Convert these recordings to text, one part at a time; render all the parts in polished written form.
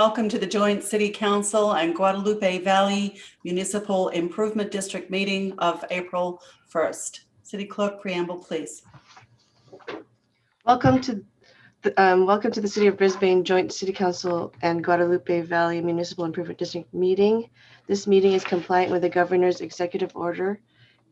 Welcome to the Joint City Council and Guadalupe Valley Municipal Improvement District meeting of April 1st. City Clerk, preamble, please. Welcome to the City of Brisbane Joint City Council and Guadalupe Valley Municipal Improvement District meeting. This meeting is compliant with the Governor's Executive Order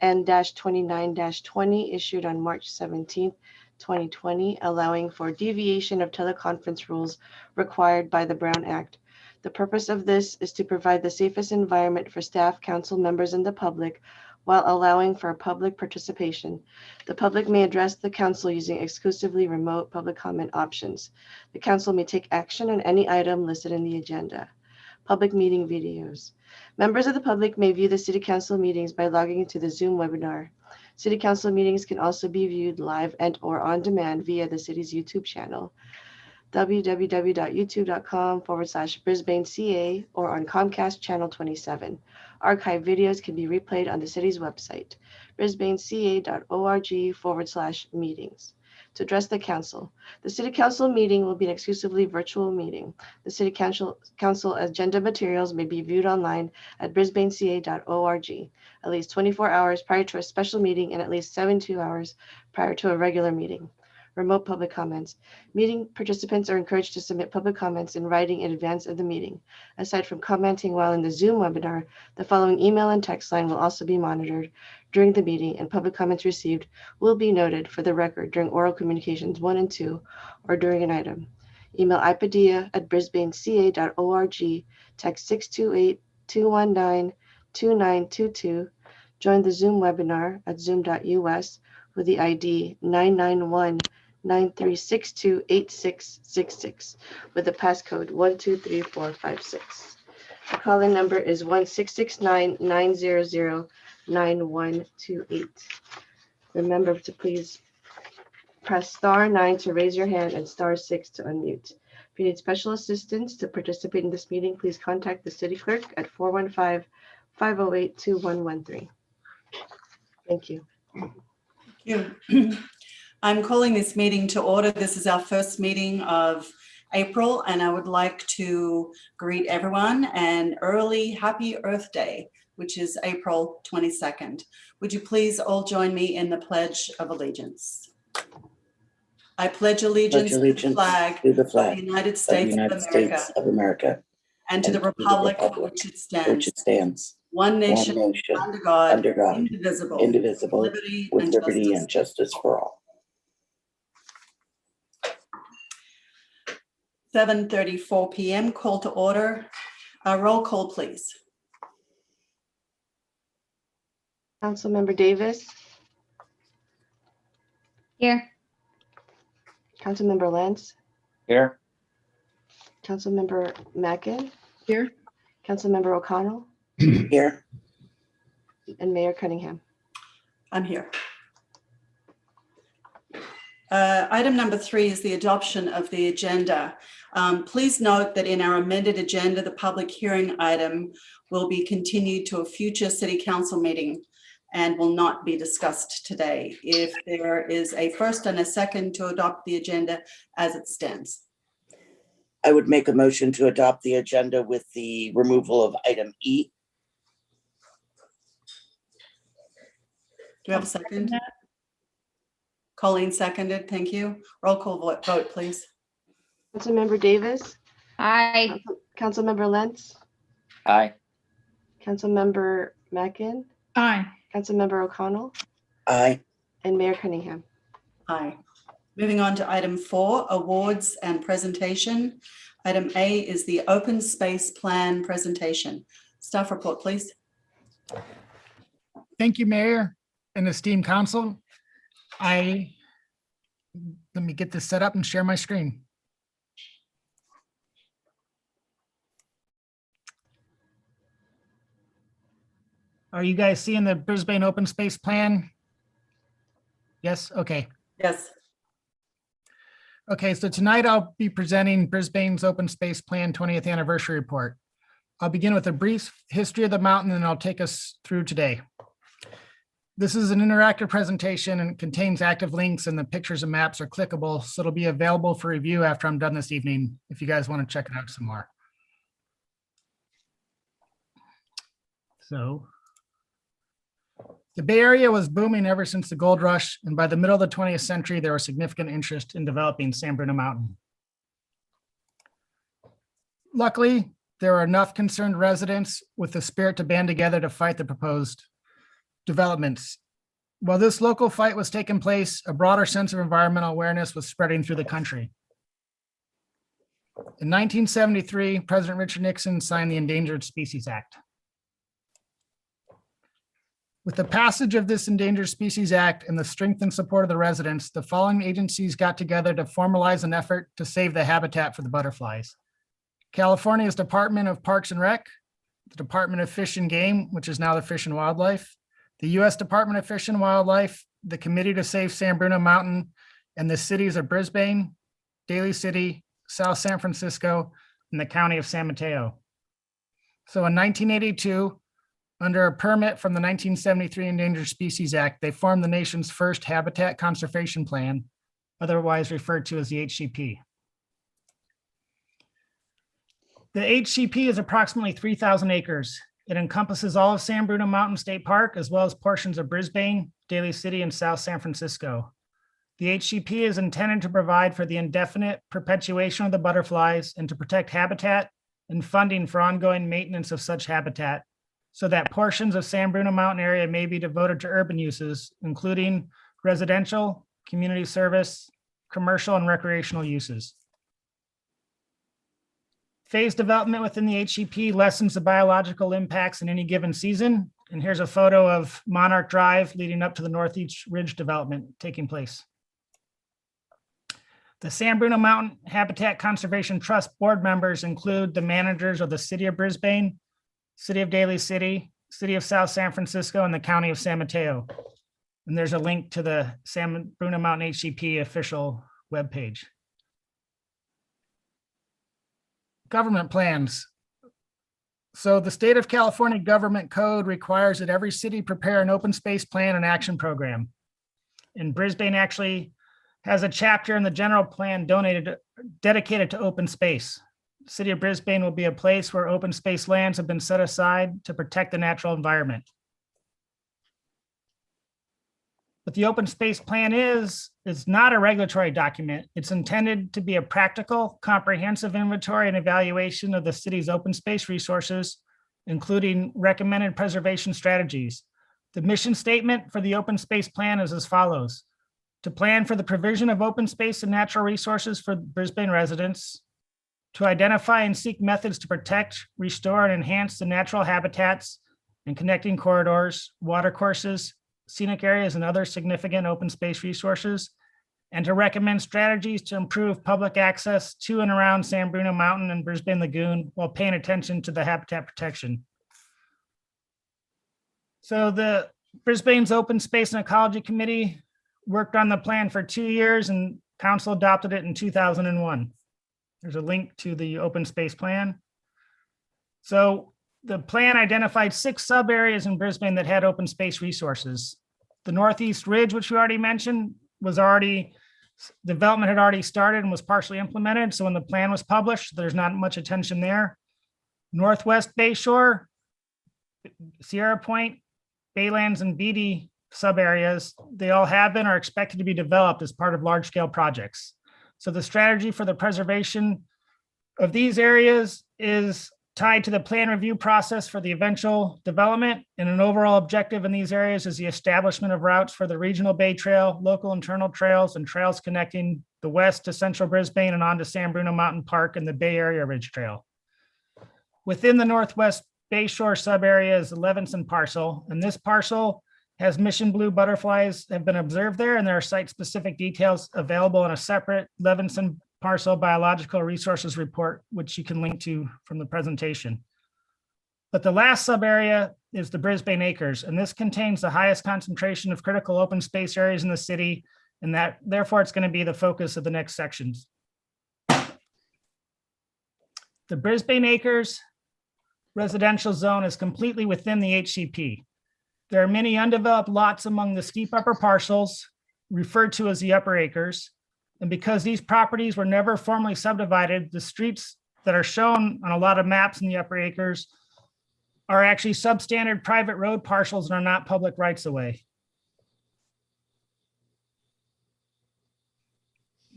N-29-20 issued on March 17th, 2020, allowing for deviation of teleconference rules required by the Brown Act. The purpose of this is to provide the safest environment for staff, council members, and the public while allowing for public participation. The public may address the council using exclusively remote public comment options. The council may take action on any item listed in the agenda. Public meeting videos. Members of the public may view the City Council meetings by logging into the Zoom webinar. City Council meetings can also be viewed live and/or on demand via the city's YouTube channel, www.youtube.com/BrisbaneCA, or on Comcast Channel 27. Archive videos can be replayed on the city's website, brisbaneca.org/meetings. To address the council. The City Council meeting will be an exclusively virtual meeting. The City Council agenda materials may be viewed online at brisbaneca.org at least 24 hours prior to a special meeting and at least 72 hours prior to a regular meeting. Remote public comments. Meeting participants are encouraged to submit public comments in writing in advance of the meeting. Aside from commenting while in the Zoom webinar, the following email and text line will also be monitored during the meeting, and public comments received will be noted for the record during oral communications 1 and 2 or during an item. Email ipadilla@brisbaneca.org, text 628-219-2922. Join the Zoom webinar at zoom.us with the ID 991-9362-8666 with the passcode 123456. The call-in number is 1-669-900-9128. Remember to please press *9 to raise your hand and *6 to unmute. If you need special assistance to participate in this meeting, please contact the City Clerk at 415-508-2113. Thank you. I'm calling this meeting to order. This is our first meeting of April, and I would like to greet everyone an early Happy Earth Day, which is April 22nd. Would you please all join me in the Pledge of Allegiance? I pledge allegiance to the flag of the United States of America and to the republic for which it stands. One nation, under God, indivisible, with liberty and justice for all. 7:34 p.m. Call to order. Roll call, please. Councilmember Davis. Here. Councilmember Lentz. Here. Councilmember Mackin. Here. Councilmember O'Connell. Here. And Mayor Cunningham. I'm here. Item number 3 is the adoption of the agenda. Please note that in our amended agenda, the public hearing item will be continued to a future City Council meeting and will not be discussed today. If there is a first and a second to adopt the agenda as it stands. I would make a motion to adopt the agenda with the removal of item E. Do we have a second? Colleen seconded. Thank you. Roll call vote, please. Councilmember Davis. Aye. Councilmember Lentz. Aye. Councilmember Mackin. Aye. Councilmember O'Connell. Aye. And Mayor Cunningham. Aye. Moving on to item 4, awards and presentation. Item A is the open space plan presentation. Staff report, please. Thank you, Mayor and esteemed council. Let me get this set up and share my screen. Are you guys seeing the Brisbane open space plan? Yes, okay. Yes. Okay, so tonight I'll be presenting Brisbane's open space plan 20th anniversary report. I'll begin with a brief history of the mountain and I'll take us through today. This is an interactive presentation and contains active links, and the pictures and maps are clickable, so it'll be available for review after I'm done this evening if you guys want to check it out some more. So the Bay Area was booming ever since the gold rush, and by the middle of the 20th century, there was significant interest in developing San Bruno Mountain. Luckily, there were enough concerned residents with the spirit to band together to fight the proposed developments. While this local fight was taking place, a broader sense of environmental awareness was spreading through the country. In 1973, President Richard Nixon signed the Endangered Species Act. With the passage of this Endangered Species Act and the strength and support of the residents, the following agencies got together to formalize an effort to save the habitat for the butterflies. California's Department of Parks and Rec, the Department of Fish and Game, which is now the Fish and Wildlife, the U.S. Department of Fish and Wildlife, the Committee to Save San Bruno Mountain, and the cities of Brisbane, Daly City, South San Francisco, and the County of San Mateo. So in 1982, under a permit from the 1973 Endangered Species Act, they formed the nation's first Habitat Conservation Plan, otherwise referred to as the HCP. The HCP is approximately 3,000 acres. It encompasses all of San Bruno Mountain State Park, as well as portions of Brisbane, Daly City, and South San Francisco. The HCP is intended to provide for the indefinite perpetuation of the butterflies and to protect habitat and funding for ongoing maintenance of such habitat, so that portions of San Bruno Mountain area may be devoted to urban uses, including residential, community service, commercial, and recreational uses. Phased development within the HCP lessens the biological impacts in any given season. And here's a photo of Monarch Drive leading up to the Northeast Ridge development taking place. The San Bruno Mountain Habitat Conservation Trust board members include the managers of the City of Brisbane, City of Daly City, City of South San Francisco, and the County of San Mateo. And there's a link to the San Bruno Mountain HCP official webpage. Government plans. So the state of California government code requires that every city prepare an open space plan and action program. And Brisbane actually has a chapter in the general plan dedicated to open space. The City of Brisbane will be a place where open space lands have been set aside to protect the natural environment. But the open space plan is not a regulatory document. It's intended to be a practical, comprehensive inventory and evaluation of the city's open space resources, including recommended preservation strategies. The mission statement for the open space plan is as follows: to plan for the provision of open space and natural resources for Brisbane residents, to identify and seek methods to protect, restore, and enhance the natural habitats and connecting corridors, watercourses, scenic areas, and other significant open space resources, and to recommend strategies to improve public access to and around San Bruno Mountain and Brisbane Lagoon while paying attention to the habitat protection. So the Brisbane's Open Space and Ecology Committee worked on the plan for 2 years and council adopted it in 2001. There's a link to the open space plan. So the plan identified 6 sub areas in Brisbane that had open space resources. The Northeast Ridge, which we already mentioned, development had already started and was partially implemented. So when the plan was published, there's not much attention there. Northwest Bayshore, Sierra Point, Baylands, and Beatty sub areas, they all have been or are expected to be developed as part of large scale projects. So the strategy for the preservation of these areas is tied to the plan review process for the eventual development, and an overall objective in these areas is the establishment of routes for the Regional Bay Trail, local internal trails, and trails connecting the west to central Brisbane and on to San Bruno Mountain Park and the Bay Area Ridge Trail. Within the Northwest Bayshore sub-area is the Levinson parcel, and this parcel has mission blue butterflies have been observed there, and there are site-specific details available in a separate Levinson parcel biological resources report, which you can link to from the presentation. But the last sub-area is the Brisbane Acres, and this contains the highest concentration of critical open space areas in the city, and that therefore it's going to be the focus of the next sections. The Brisbane Acres residential zone is completely within the HCP. There are many undeveloped lots among the steep upper parcels, referred to as the upper acres. And because these properties were never formally subdivided, the streets that are shown on a lot of maps in the upper acres are actually substandard private road parcels and are not public rights of way.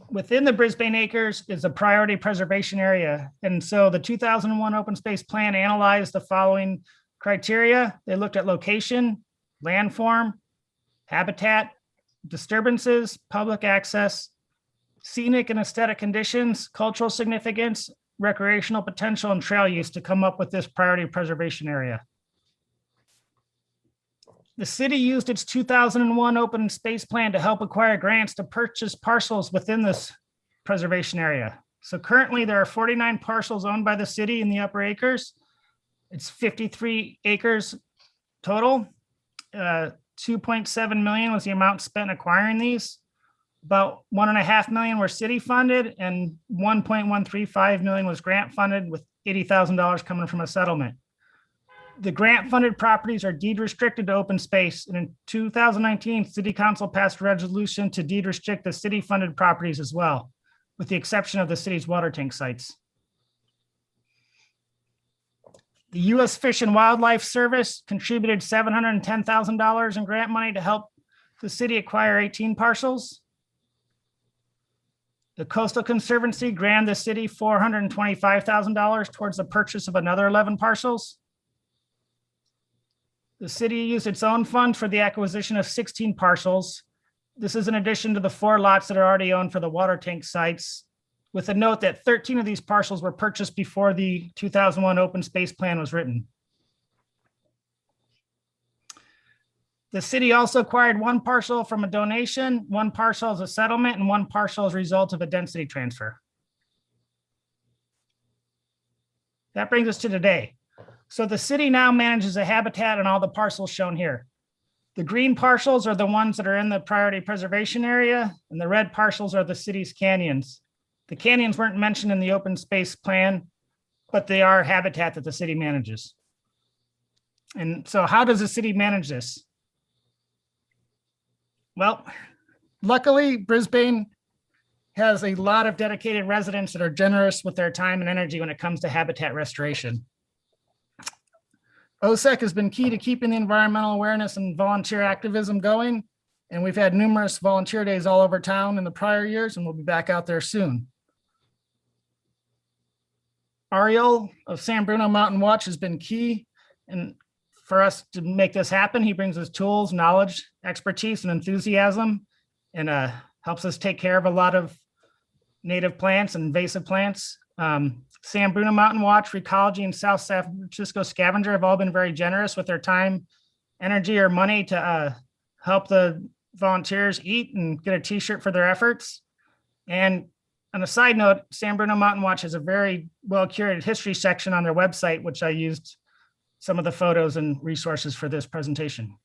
Within the Brisbane Acres is a priority preservation area. And so the 2001 open space plan analyzed the following criteria. They looked at location, landform, habitat, disturbances, public access, scenic and aesthetic conditions, cultural significance, recreational potential, and trail use to come up with this priority preservation area. The city used its 2001 open space plan to help acquire grants to purchase parcels within this preservation area. So currently there are 49 parcels owned by the city in the Upper Acres. It's 53 acres total. 2.7 million was the amount spent acquiring these. About 1.5 million were city funded and 1.135 million was grant funded, with $80,000 coming from a settlement. The grant funded properties are deed restricted to open space. And in 2019, City Council passed a resolution to deed restrict the city funded properties as well, with the exception of the city's water tank sites. The U.S. Fish and Wildlife Service contributed $710,000 in grant money to help the city acquire 18 parcels. The Coastal Conservancy granted the city $425,000 towards the purchase of another 11 parcels. The city used its own funds for the acquisition of 16 parcels. This is in addition to the 4 lots that are already owned for the water tank sites, with a note that 13 of these parcels were purchased before the 2001 open space plan was written. The city also acquired 1 parcel from a donation, 1 parcel as a settlement, and 1 parcel as a result of a density transfer. That brings us to today. So the city now manages a habitat on all the parcels shown here. The green parcels are the ones that are in the priority preservation area, and the red parcels are the city's canyons. The canyons weren't mentioned in the open space plan, but they are habitat that the city manages. And so how does the city manage this? Well, luckily, Brisbane has a lot of dedicated residents that are generous with their time and energy when it comes to habitat restoration. OSEC has been key to keeping the environmental awareness and volunteer activism going, and we've had numerous volunteer days all over town in the prior years, and we'll be back out there soon. Ariel of San Bruno Mountain Watch has been key and for us to make this happen. He brings us tools, knowledge, expertise, and enthusiasm, and helps us take care of a lot of native plants and invasive plants. San Bruno Mountain Watch, Recology, and South San Francisco Scavenger have all been very generous with their time, energy, or money to help the volunteers eat and get a t-shirt for their efforts. And on a side note, San Bruno Mountain Watch has a very well-curated history section on their website, which I used some of the photos and resources for this presentation.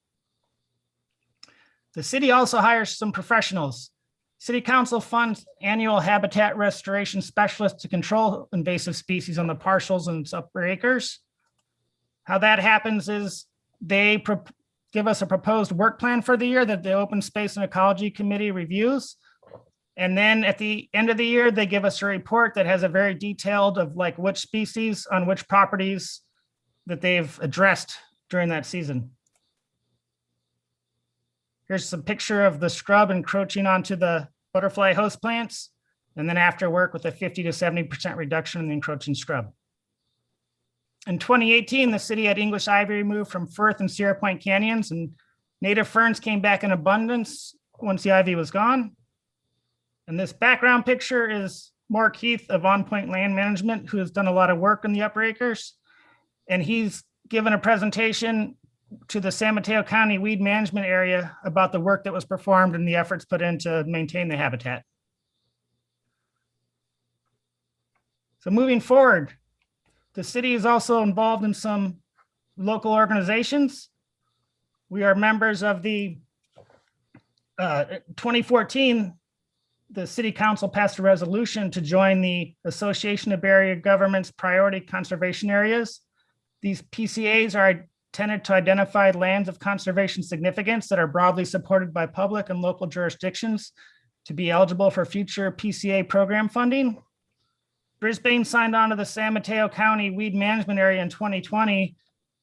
The city also hires some professionals. City Council funds annual habitat restoration specialists to control invasive species on the parcels and Upper Acres. How that happens is they give us a proposed work plan for the year that the Open Space and Ecology Committee reviews. And then at the end of the year, they give us a report that has a very detailed of like which species on which properties that they've addressed during that season. Here's a picture of the scrub encroaching onto the butterfly host plants, and then after work with a 50 to 70% reduction in the encroaching scrub. In 2018, the city had English ivy removed from Firth and Sierra Point canyons, and native ferns came back in abundance once the ivy was gone. And this background picture is Mark Heath of On Point Land Management, who has done a lot of work in the Upper Acres. And he's given a presentation to the San Mateo County Weed Management Area about the work that was performed and the efforts put in to maintain the habitat. So moving forward, the city is also involved in some local organizations. We are members of the 2014, the City Council passed a resolution to join the Association of Area Governments Priority Conservation Areas. These PCAs are intended to identify lands of conservation significance that are broadly supported by public and local jurisdictions to be eligible for future PCA program funding. Brisbane signed on to the San Mateo County Weed Management Area in 2020,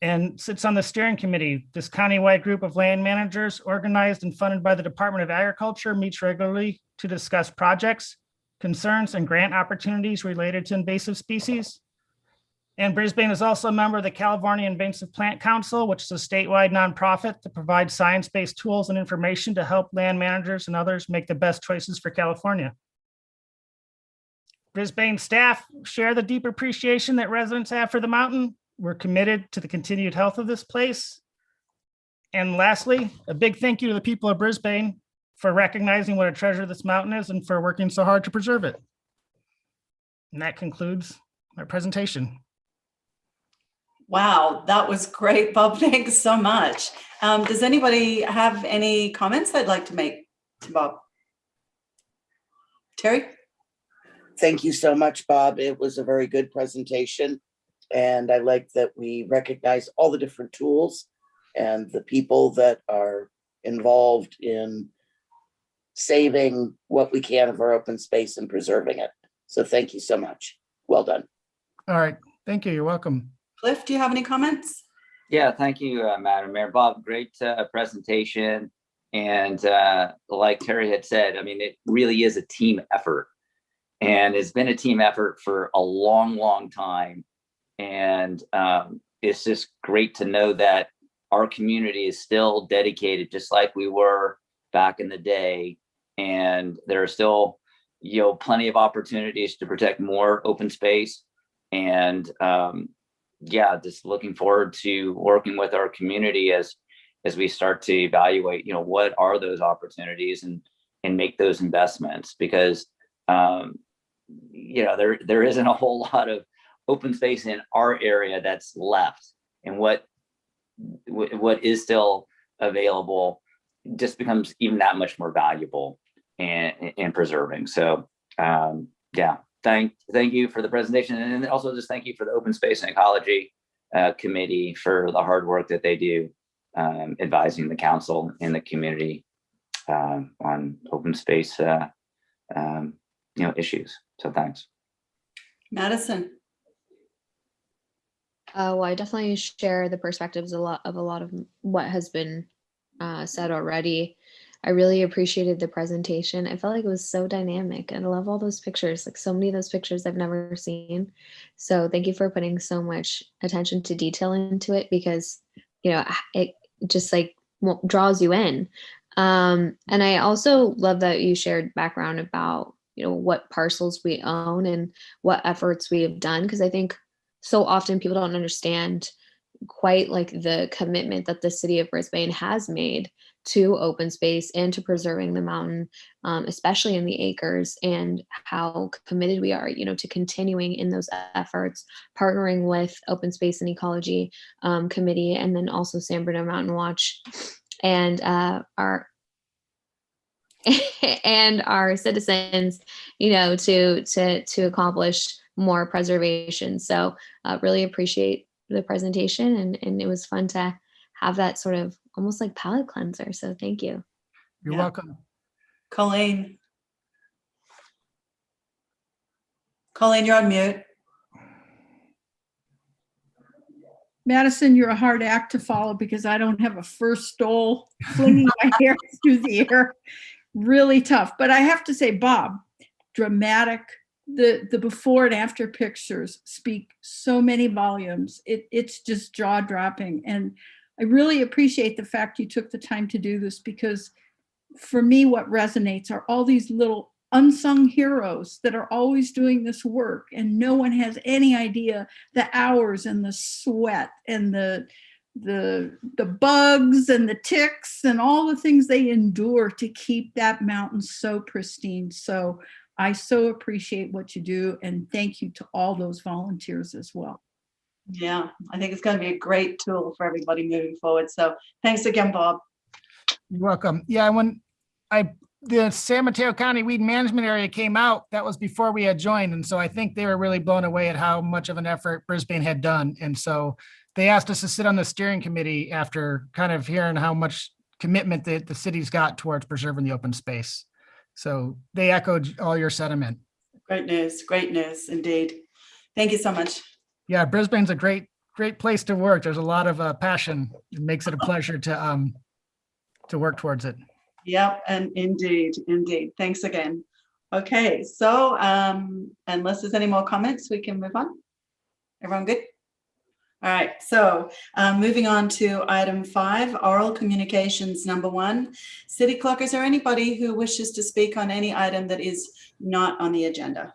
and sits on the steering committee. This countywide group of land managers, organized and funded by the Department of Agriculture, meets regularly to discuss projects, concerns, and grant opportunities related to invasive species. And Brisbane is also a member of the California Invasive Plant Council, which is a statewide nonprofit that provides science-based tools and information to help land managers and others make the best choices for California. Brisbane staff share the deep appreciation that residents have for the mountain. We're committed to the continued health of this place. And lastly, a big thank you to the people of Brisbane for recognizing what a treasure this mountain is and for working so hard to preserve it. And that concludes my presentation. Wow, that was great, Bob. Thanks so much. Does anybody have any comments they'd like to make to Bob? Terry? Thank you so much, Bob. It was a very good presentation. And I like that we recognize all the different tools and the people that are involved in saving what we can of our open space and preserving it. So thank you so much. Well done. All right, thank you. You're welcome. Cliff, do you have any comments? Yeah, thank you, Madam Mayor. Bob, great presentation. And like Terry had said, I mean, it really is a team effort. And it's been a team effort for a long, long time. And it's just great to know that our community is still dedicated, just like we were back in the day. And there are still, plenty of opportunities to protect more open space. And yeah, just looking forward to working with our community as we start to evaluate, what are those opportunities and make those investments, because there isn't a whole lot of open space in our area that's left, and what is still available just becomes even that much more valuable and preserving. So yeah. Thank you for the presentation, and also just thank you for the Open Space and Ecology Committee for the hard work that they do advising the council and the community on open space issues. So thanks. Madison? Well, I definitely share the perspectives of a lot of what has been said already. I really appreciated the presentation. I felt like it was so dynamic, and I love all those pictures, like so many of those pictures I've never seen. So thank you for putting so much attention to detail into it, because, it just like draws you in. And I also love that you shared background about, what parcels we own and what efforts we have done, because I think so often people don't understand quite like the commitment that the city of Brisbane has made to open space and to preserving the mountain, especially in the acres, and how committed we are, to continuing in those efforts, partnering with Open Space and Ecology Committee, and then also San Bruno Mountain Watch, and our citizens, to accomplish more preservation. So really appreciate the presentation, and it was fun to have that sort of almost like palate cleanser. So thank you. You're welcome. Colleen, you're on mute. Madison, you're a hard act to follow, because I don't have a first stole flinging my hair through the air. Really tough. But I have to say, Bob, dramatic. The before and after pictures speak so many volumes. It's just jaw dropping. And I really appreciate the fact you took the time to do this, because for me, what resonates are all these little unsung heroes that are always doing this work, and no one has any idea the hours and the sweat and the bugs and the ticks and all the things they endure to keep that mountain so pristine. So I so appreciate what you do, and thank you to all those volunteers as well. Yeah, I think it's going to be a great tool for everybody moving forward. So thanks again, Bob. You're welcome. Yeah, when the San Mateo County Weed Management Area came out, that was before we had joined. And so I think they were really blown away at how much of an effort Brisbane had done. And so they asked us to sit on the steering committee after kind of hearing how much commitment that the city's got towards preserving the open space. So they echoed all your sentiment. Great news indeed. Thank you so much. Yeah, Brisbane's a great great place to work. There's a lot of passion. It makes it a pleasure to work towards it. Yep, and indeed. Thanks again. Okay, so unless there's any more comments, we can move on. Everyone good? All right, so moving on to item 5, oral communications number 1. City Clerk, is there anybody who wishes to speak on any item that is not on the agenda?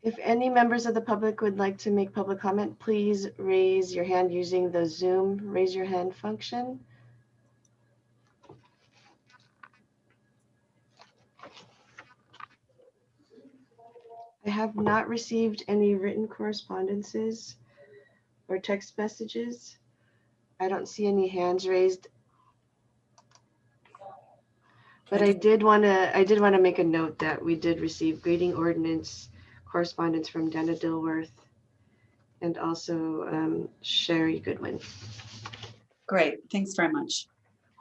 If any members of the public would like to make public comment, please raise your hand using the Zoom raise your hand function. I have not received any written correspondences or text messages. I don't see any hands raised. But I did want to make a note that we did receive greeting ordinance correspondence from Dana Dilworth and also Sherry Goodwin. Great, thanks very much.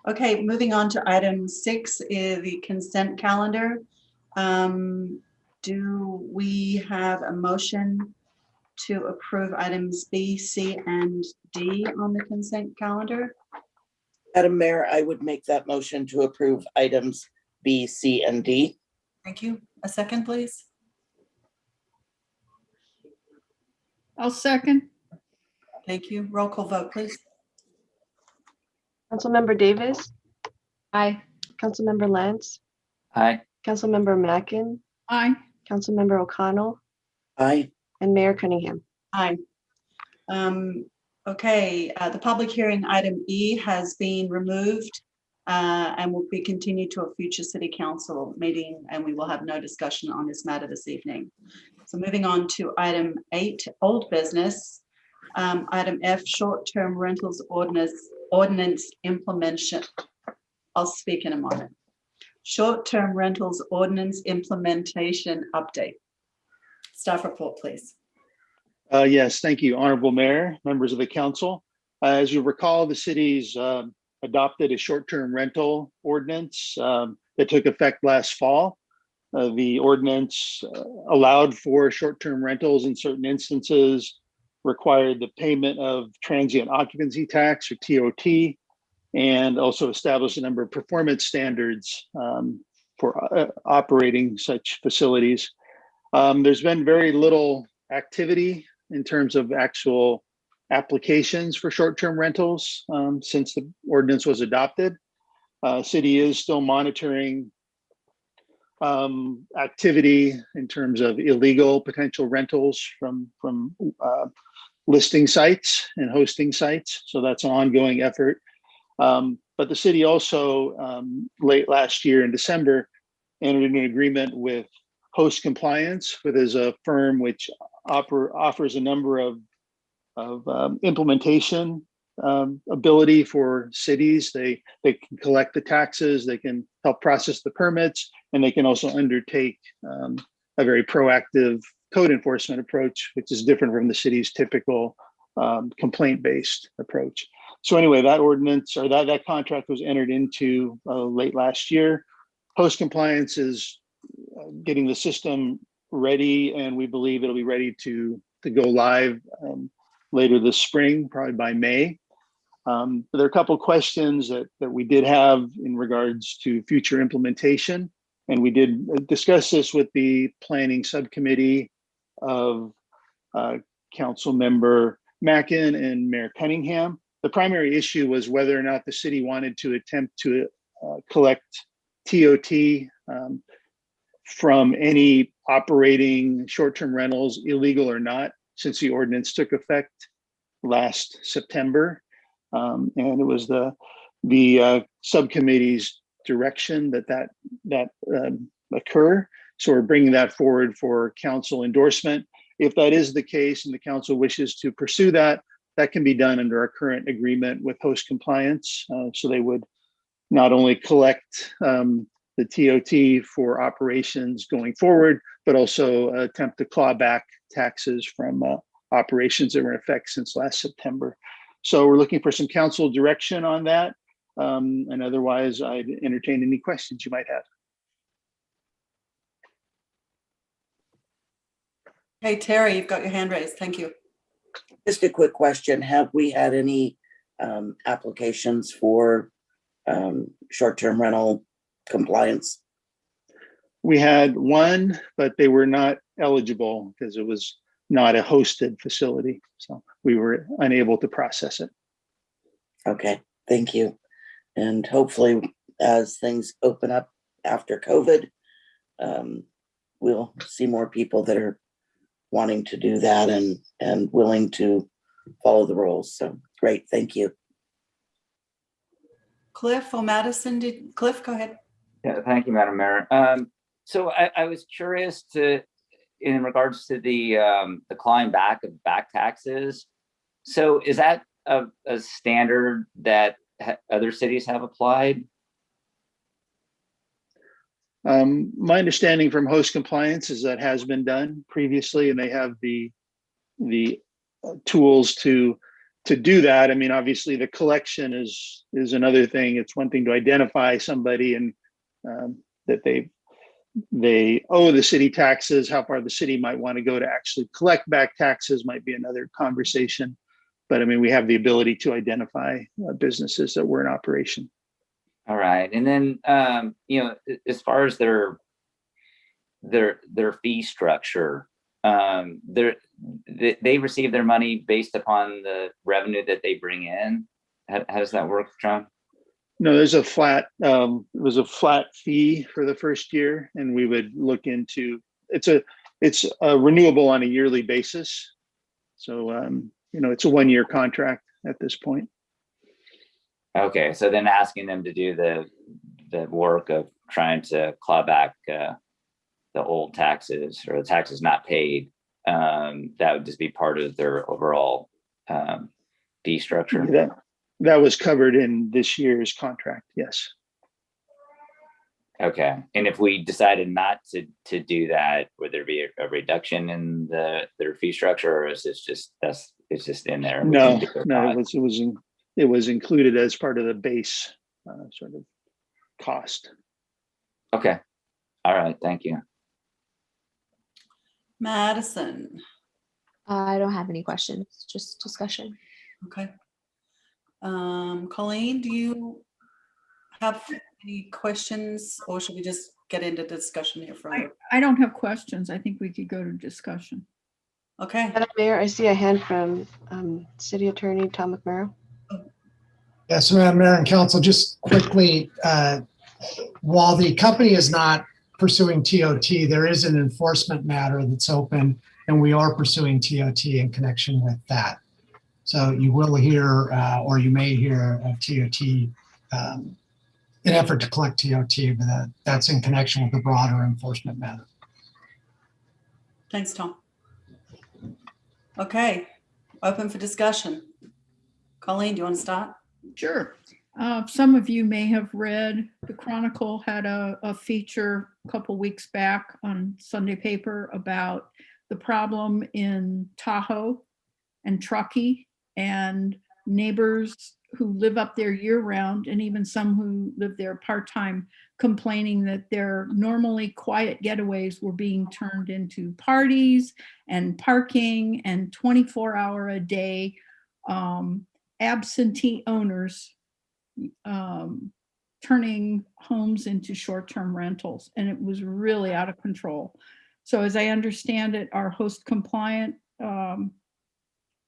Okay, moving on to item 6 is the consent calendar. Do we have a motion to approve items B, C, and D on the consent calendar? Madam Mayor, I would make that motion to approve items B, C, and D. Thank you. A second, please. I'll second. Thank you. Roll call vote, please. Councilmember Davis, Aye. Councilmember Lance, Aye. Councilmember Mackin, Aye. Councilmember O'Connell, Aye. and Mayor Cunningham. Aye. Okay, the public hearing item E has been removed and will be continued to a future city council meeting, and we will have no discussion on this matter this evening. So moving on to item 8, old business. Item F, short-term rentals ordinance implementation. I'll speak in a moment. Short-term rentals ordinance implementation update. Staff report, please. Yes, thank you, Honorable Mayor, members of the council. As you recall, the city's adopted a short-term rental ordinance that took effect last fall. The ordinance allowed for short-term rentals in certain instances, required the payment of transient occupancy tax or TOT, and also established a number of performance standards for operating such facilities. There's been very little activity in terms of actual applications for short-term rentals since the ordinance was adopted. City is still monitoring activity in terms of illegal potential rentals from listing sites and hosting sites. So that's an ongoing effort. But the city also late last year in December entered into an agreement with Host Compliance, which is a firm which offers a number of implementation ability for cities. They can collect the taxes, they can help process the permits, and they can also undertake a very proactive code enforcement approach, which is different from the city's typical complaint-based approach. So anyway, that ordinance or that contract was entered into late last year. Host Compliance is getting the system ready, and we believe it'll be ready to go live later this spring, probably by May. But there are a couple of questions that we did have in regards to future implementation, and we did discuss this with the planning subcommittee of Council Member Mackin and Mayor Cunningham. The primary issue was whether or not the city wanted to attempt to collect TOT from any operating short-term rentals, illegal or not, since the ordinance took effect last September. And it was the subcommittee's direction that occur. So we're bringing that forward for council endorsement. If that is the case and the council wishes to pursue that, that can be done under our current agreement with Host Compliance. So they would not only collect the TOT for operations going forward, but also attempt to claw back taxes from operations that were in effect since last September. So we're looking for some council direction on that. And otherwise, I'd entertain any questions you might have. Hey, Terry, you've got your hand raised. Thank you. Just a quick question. Have we had any applications for short-term rental compliance? We had one, but they were not eligible because it was not a hosted facility. So we were unable to process it. Okay, thank you. And hopefully, as things open up after COVID, we'll see more people that are wanting to do that and willing to follow the rules. So great, thank you. Cliff or Madison, Cliff, go ahead. Yeah, thank you, Madam Mayor. So I was curious in regards to the clawing back of back taxes. So is that a standard that other cities have applied? My understanding from host compliance is that has been done previously, and they have the tools to do that. I mean, obviously, the collection is another thing. It's one thing to identify somebody and that they owe the city taxes. How far the city might want to go to actually collect back taxes might be another conversation. But I mean, we have the ability to identify businesses that were in operation. All right, and then as far as their fee structure, they receive their money based upon the revenue that they bring in. How does that work, John? No, there's a flat. It was a flat fee for the first year, and we would look into it's a renewable on a yearly basis. So it's a 1-year contract at this point. Okay, so then asking them to do the work of trying to claw back the old taxes or the taxes not paid, that would just be part of their overall fee structure. That was covered in this year's contract. Yes. Okay, and if we decided not to do that, would there be a reduction in their fee structure, or is this just it's just in there? No, it was included as part of the base sort of cost. Okay, all right, thank you. Madison. I don't have any questions, just discussion. Okay. Colleen, do you have any questions, or should we just get into discussion here further? I don't have questions. I think we could go to discussion. Okay. Madam Mayor, I see a hand from City Attorney Tom McMurrow. Yes, Madam Mayor and Council, just quickly, while the company is not pursuing TOT, there is an enforcement matter that's open, and we are pursuing TOT in connection with that. So you will hear, or you may hear of TOT, an effort to collect TOT, but that's in connection with the broader enforcement matter. Thanks, Tom. Okay, open for discussion. Colleen, do you want to start? Sure. Some of you may have read, the Chronicle had a feature a couple weeks back on Sunday paper about the problem in Tahoe and Truckee, and neighbors who live up there year round, and even some who live there part-time, complaining that their normally quiet getaways were being turned into parties and parking and 24-hour a day absentee owners turning homes into short-term rentals, and it was really out of control. So as I understand it, our host compliant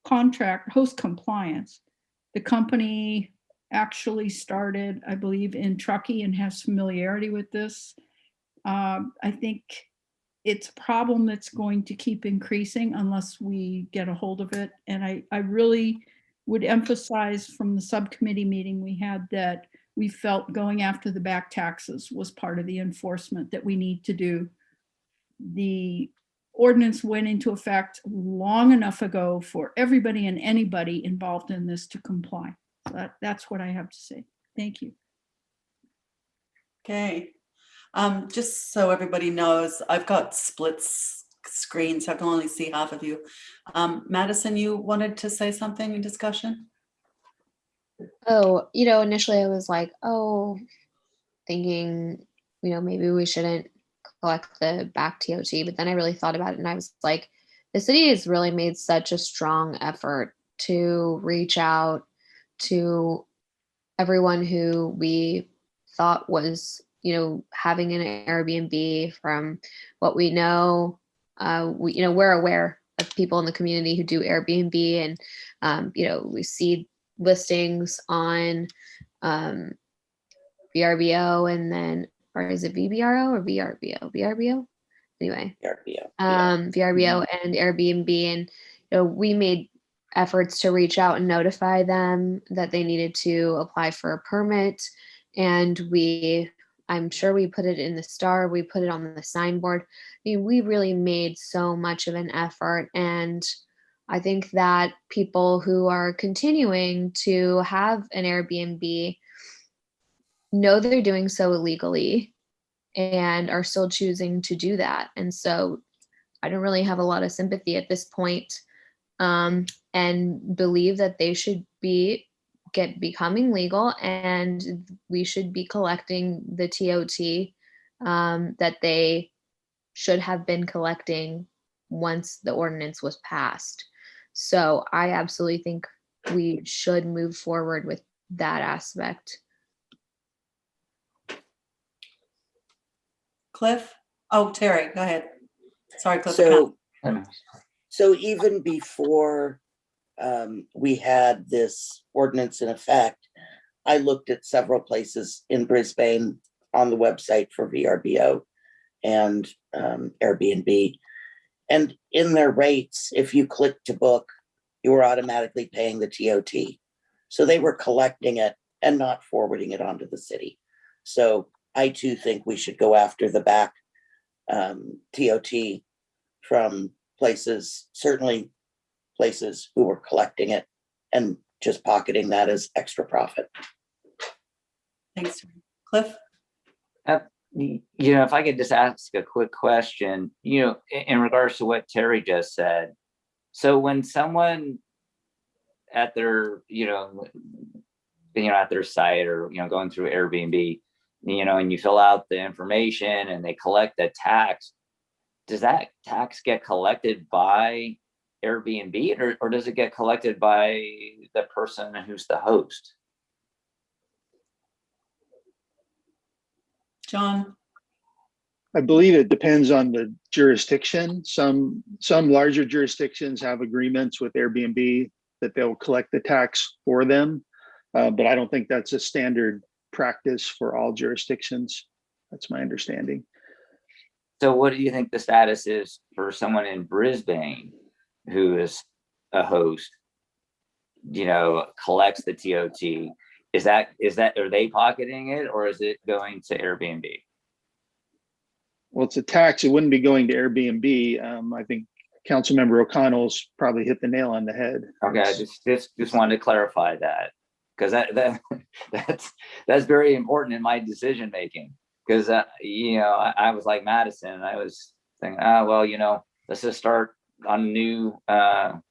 host compliance, the company actually started, I believe, in Truckee and has familiarity with this. I think it's a problem that's going to keep increasing unless we get a hold of it. And I really would emphasize from the subcommittee meeting we had that we felt going after the back taxes was part of the enforcement that we need to do. The ordinance went into effect long enough ago for everybody and anybody involved in this to comply. So that's what I have to say. Thank you. Okay. Just so everybody knows, I've got split screen, so I can only see half of you. Madison, you wanted to say something in discussion? Oh, initially I was like, thinking, maybe we shouldn't collect the back TOT, but then I really thought about it and I was like, the city has really made such a strong effort to reach out to everyone who we thought was, having an Airbnb. From what we know, we're aware of people in the community who do Airbnb, and we see listings on VRBO, and then, or is it VBRO or VRBO? VRBO? Anyway, RPO. VRBO and Airbnb, and we made efforts to reach out and notify them that they needed to apply for a permit, and I'm sure we put it in the star, we put it on the signboard. I mean, we really made so much of an effort, and I think that people who are continuing to have an Airbnb know they're doing so illegally and are still choosing to do that. And so I don't really have a lot of sympathy at this point, and believe that they should be becoming legal, and we should be collecting the TOT that they should have been collecting once the ordinance was passed. So I absolutely think we should move forward with that aspect. Cliff? Oh, Terry, go ahead. Sorry, Cliff. So even before we had this ordinance in effect, I looked at several places in Brisbane on the website for VRBO and Airbnb. And in their rates, if you click to book, you were automatically paying the TOT. So they were collecting it and not forwarding it onto the city. So I too think we should go after the back TOT from places, certainly places who were collecting it and just pocketing that as extra profit. Thanks, Cliff. If I could just ask a quick question, in regards to what Terry just said. So when someone at their, at their site, or, going through Airbnb, and you fill out the information and they collect the tax, does that tax get collected by Airbnb, or does it get collected by the person who's the host? John? I believe it depends on the jurisdiction. Some larger jurisdictions have agreements with Airbnb that they'll collect the tax for them, but I don't think that's a standard practice for all jurisdictions. That's my understanding. So what do you think the status is for someone in Brisbane who is a host, collects the TOT? Is that, are they pocketing it, or is it going to Airbnb? Well, it's a tax. It wouldn't be going to Airbnb. I think Councilmember O'Connell's probably hit the nail on the head. Okay, I just wanted to clarify that, because that's very important in my decision making. Because I was like Madison, and I was thinking, let's just start on a new, on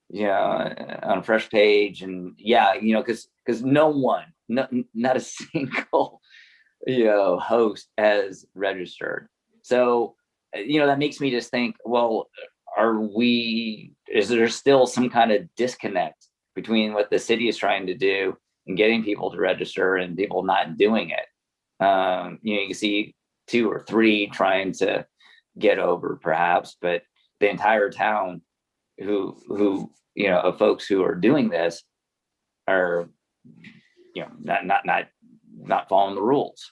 a fresh page, and because not a single host has registered. So that makes me just think, well, is there still some kind of disconnect between what the city is trying to do and getting people to register and people not doing it? You can see 2 or 3 trying to get over, perhaps, but the entire town who of folks who are doing this are not following the rules.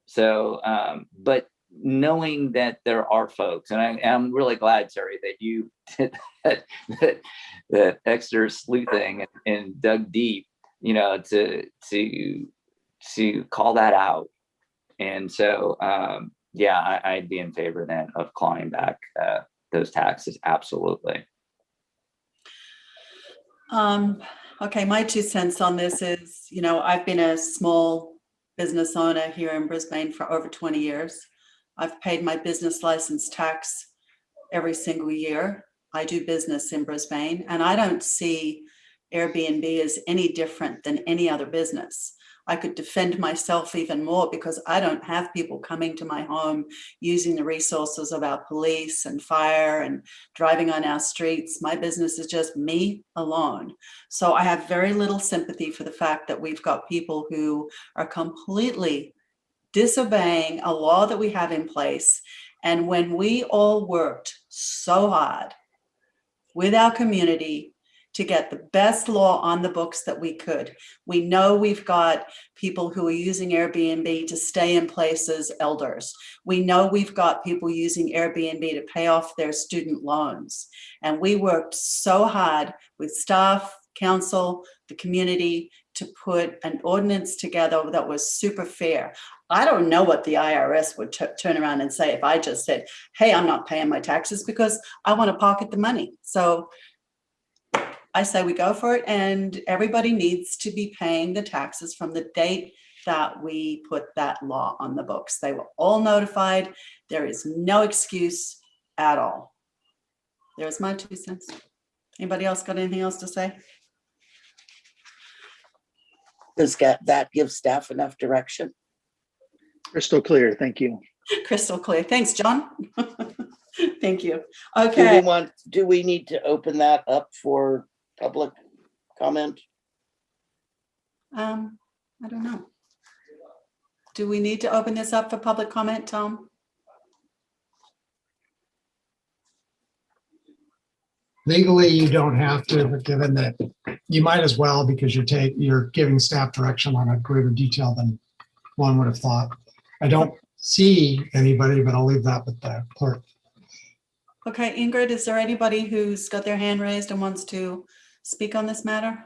So but knowing that there are folks, and I'm really glad, Terry, that you did that extra sleuthing and dug deep, to call that out. And so I'd be in favor then of clawing back those taxes. Absolutely. Okay, my 2 cents on this is, I've been a small business owner here in Brisbane for over 20 years. I've paid my business license tax every single year. I do business in Brisbane, and I don't see Airbnb as any different than any other business. I could defend myself even more, because I don't have people coming to my home using the resources of our police and fire and driving on our streets. My business is just me alone. So I have very little sympathy for the fact that we've got people who are completely disobeying a law that we have in place. And when we all worked so hard with our community to get the best law on the books that we could. We know we've got people who are using Airbnb to stay in places, elders. We know we've got people using Airbnb to pay off their student loans. And we worked so hard with staff, council, the community to put an ordinance together that was super fair. I don't know what the IRS would turn around and say if I just said, hey, I'm not paying my taxes because I want to pocket the money. So I say we go for it, and everybody needs to be paying the taxes from the date that we put that law on the books. They were all notified. There is no excuse at all. There's my 2 cents. Anybody else got anything else to say? Does that give staff enough direction? Crystal clear. Thank you. Crystal clear. Thanks, John. Thank you. Okay. Do we need to open that up for public comment? I don't know. Do we need to open this up for public comment, Tom? Legally, you don't have to, but given that you might as well, because you're giving staff direction on a greater detail than one would have thought. I don't see anybody, but I'll leave that with the clerk. Okay, Ingrid, is there anybody who's got their hand raised and wants to speak on this matter?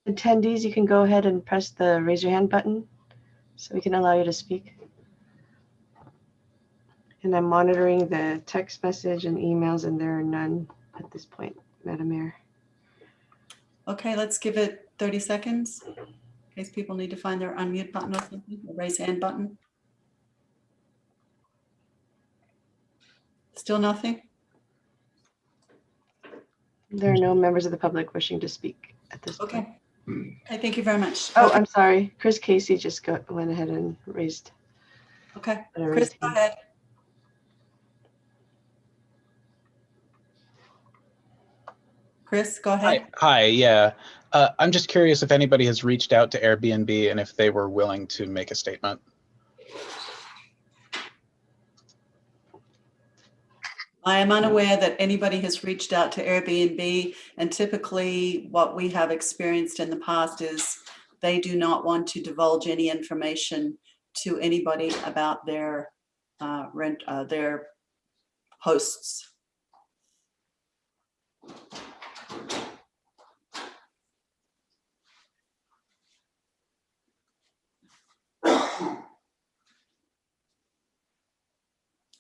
Attendees, you can go ahead and press the raise your hand button so we can allow you to speak. And I'm monitoring the text message and emails, and there are none at this point, Madam Mayor. Okay, let's give it 30 seconds in case people need to find their unmute button or something, or raise hand button. Still nothing? There are no members of the public wishing to speak at this point. Okay. Okay, thank you very much. Oh, I'm sorry. Chris Casey just went ahead and raised. Okay, whatever Chris, his go hand. ahead. Chris, go ahead. Hi, yeah. I'm just curious if anybody has reached out to Airbnb and if they were willing to make a statement. I am unaware that anybody has reached out to Airbnb, and typically what we have experienced in the past is they do not want to divulge any information to anybody about their their hosts.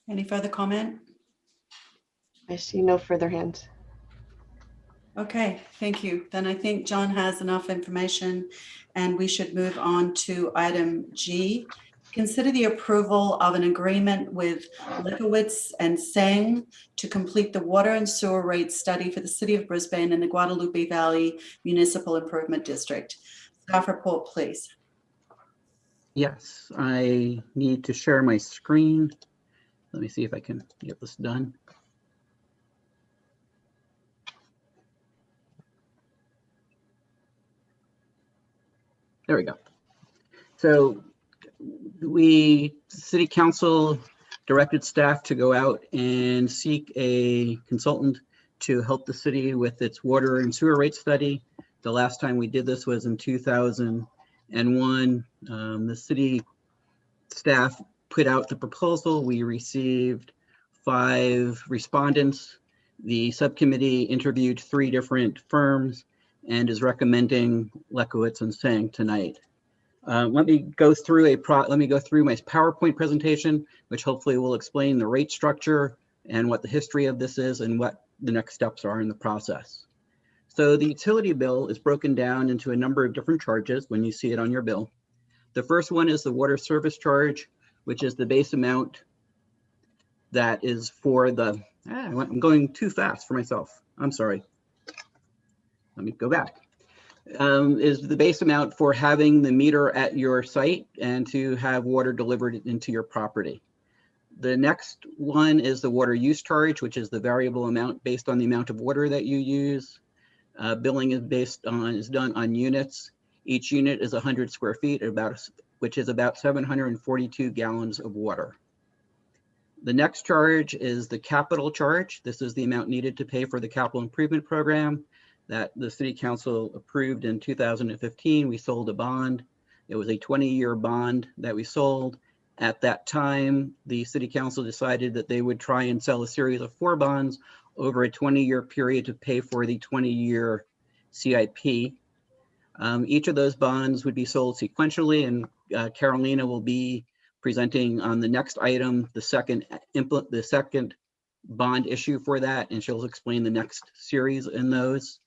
Any further comment? I see no further hands. Okay, thank you. Then I think John has enough information and we should move on to item G. Consider the approval of an agreement with Lekowitz and Seng to complete the water and sewer rate study for the City of Brisbane and the Guadalupe Valley Municipal Improvement District. Staff report, please. Yes, I need to share my screen. Let me see if I can get this done. There we go. So City Council directed staff to go out and seek a consultant to help the city with its water and sewer rate study. The last time we did this was in 2001. The city staff put out the proposal. We received 5 respondents. The subcommittee interviewed 3 different firms and is recommending Lekowitz and Seng tonight. Let me go through my PowerPoint presentation, which hopefully will explain the rate structure and what the history of this is and what the next steps are in the process. So the utility bill is broken down into a number of different charges when you see it on your bill. The first one is the water service charge, which is the base amount that is for the, I'm going too fast for myself. I'm sorry. Let me go back. is the base amount for having the meter at your site and to have water delivered into your property. The next one is the water use charge, which is the variable amount based on the amount of water that you use. Billing is done on units. Each unit is 100 square feet, which is about 742 gallons of water. The next charge is the capital charge. This is the amount needed to pay for the capital improvement program that the City Council approved in 2015. We sold a bond. It was a 20-year bond that we sold. At that time, the City Council decided that they would try and sell a series of 4 bonds over a 20-year period to pay for the 20-year CIP. Each of those bonds would be sold sequentially, and Carolina will be presenting on the next item, the second bond issue for that, and she'll explain the next series in those.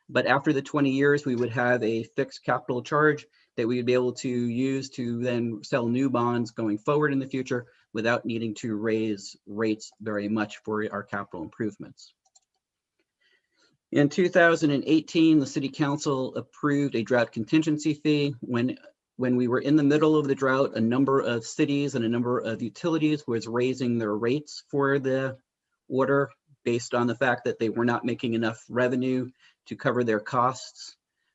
But after the 20 years, we would have a fixed capital charge that we would be able to use to then sell new bonds going forward in the future without needing to raise rates very much for our capital improvements. In 2018, the City Council approved a drought contingency fee. When we were in the middle of the drought, a number of cities and a number of utilities was raising their rates for the water based on the fact that they were not making enough revenue to cover their costs.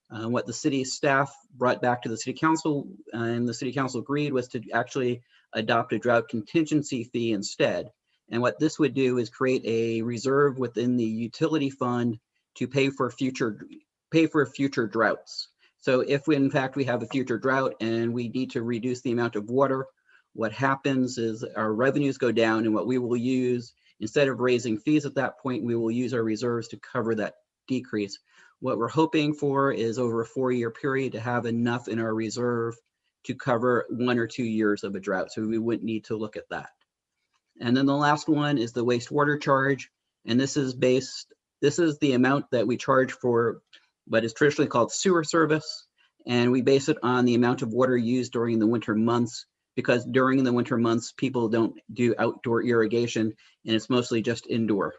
What the city staff brought back to the City Council and the City Council agreed was to actually adopt a drought contingency fee instead. And what this would do is create a reserve within the utility fund to pay for future droughts. So if in fact we have a future drought and we need to reduce the amount of water, what happens is our revenues go down, and what we will use, instead of raising fees at that point, we will use our reserves to cover that decrease. What we're hoping for is over a 4-year period to have enough in our reserve to cover 1 or 2 years of a drought. So we wouldn't need to look at that. And then the last one is the wastewater charge. And this is the amount that we charge for what is traditionally called sewer service. And we base it on the amount of water used during the winter months, because during the winter months, people don't do outdoor irrigation and it's mostly just indoor.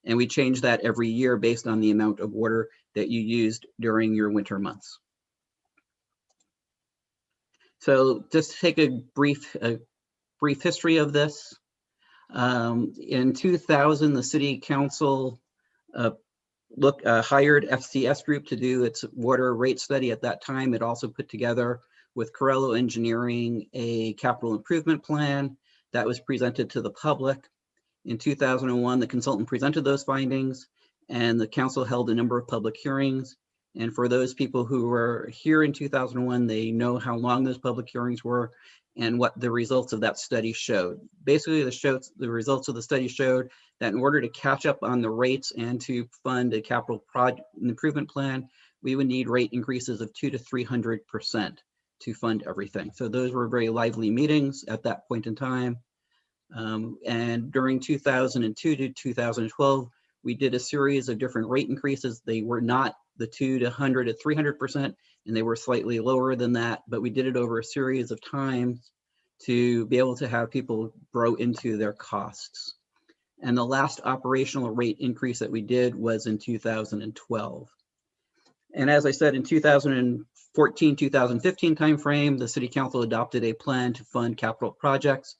And we change that every year based on the amount of water that you used during your winter months. So just to take a brief history of this. In 2000, the City Council hired FCS Group to do its water rate study. At that time, it also put together with Corello Engineering a capital improvement plan that was presented to the public. In 2001, the consultant presented those findings, and the council held a number of public hearings. And for those people who were here in 2001, they know how long those public hearings were and what the results of that study showed. Basically, the results of the study showed that in order to catch up on the rates and to fund a capital project improvement plan, we would need rate increases of 200% to 300% to fund everything. So those were very lively meetings at that point in time. And during 2002 to 2012, we did a series of different rate increases. They were not the 200 to 300%, and they were slightly lower than that, but we did it over a series of times to be able to have people grow into their costs. And the last operational rate increase that we did was in 2012. And as I said, in 2014, 2015 timeframe, the City Council adopted a plan to fund capital projects.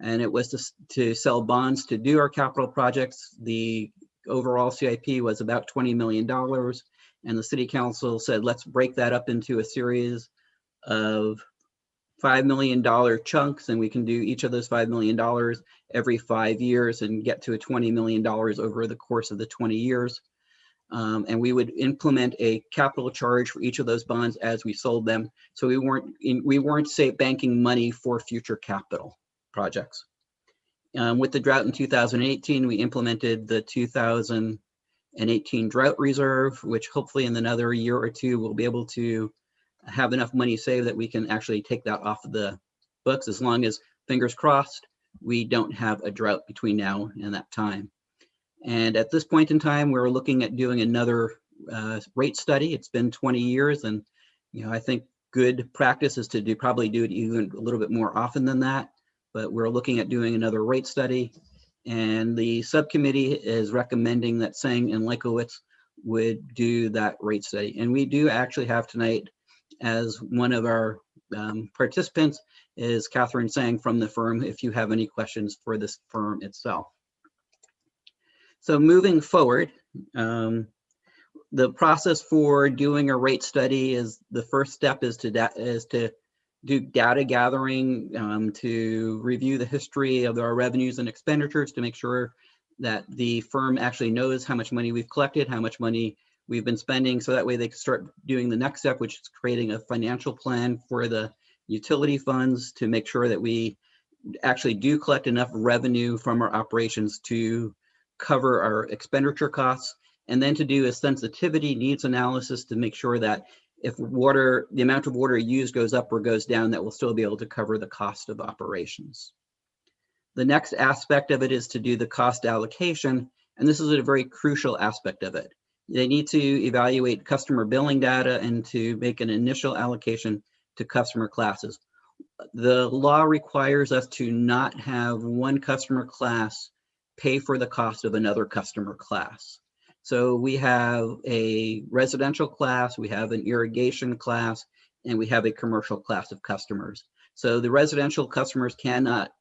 And it was to sell bonds to do our capital projects. The overall CIP was about $20 million. And the City Council said, let's break that up into a series of $5 million chunks. And we can do each of those $5 million every 5 years and get to a $20 million over the course of the 20 years. And we would implement a capital charge for each of those bonds as we sold them. So we weren't say banking money for future capital projects. With the drought in 2018, we implemented the 2018 drought reserve, which hopefully in another year or two, we'll be able to have enough money saved that we can actually take that off of the books, as long as, fingers crossed, we don't have a drought between now and that time. And at this point in time, we're looking at doing another rate study. It's been 20 years, and I think good practice is to probably do it even a little bit more often than that. But we're looking at doing another rate study, and the subcommittee is recommending that Tseng and Leikowitz would do that rate study. And we do actually have tonight, as one of our participants is Catherine Sang from the firm, if you have any questions for this firm itself. So moving forward, the process for doing a rate study is, the first step is to do data gathering, to review the history of our revenues and expenditures to make sure that the firm actually knows how much money we've collected, how much money we've been spending, so that way they can start doing the next step, which is creating a financial plan for the utility funds to make sure that we actually do collect enough revenue from our operations to cover our expenditure costs, and then to do a sensitivity needs analysis to make sure that if the amount of water used goes up or goes down, that we'll still be able to cover the cost of operations. The next aspect of it is to do the cost allocation, and this is a very crucial aspect of it. They need to evaluate customer billing data and to make an initial allocation to customer classes. The law requires us to not have one customer class pay for the cost of another customer class. So we have a residential class, we have an irrigation class, and we have a commercial class of customers. So the residential customers cannot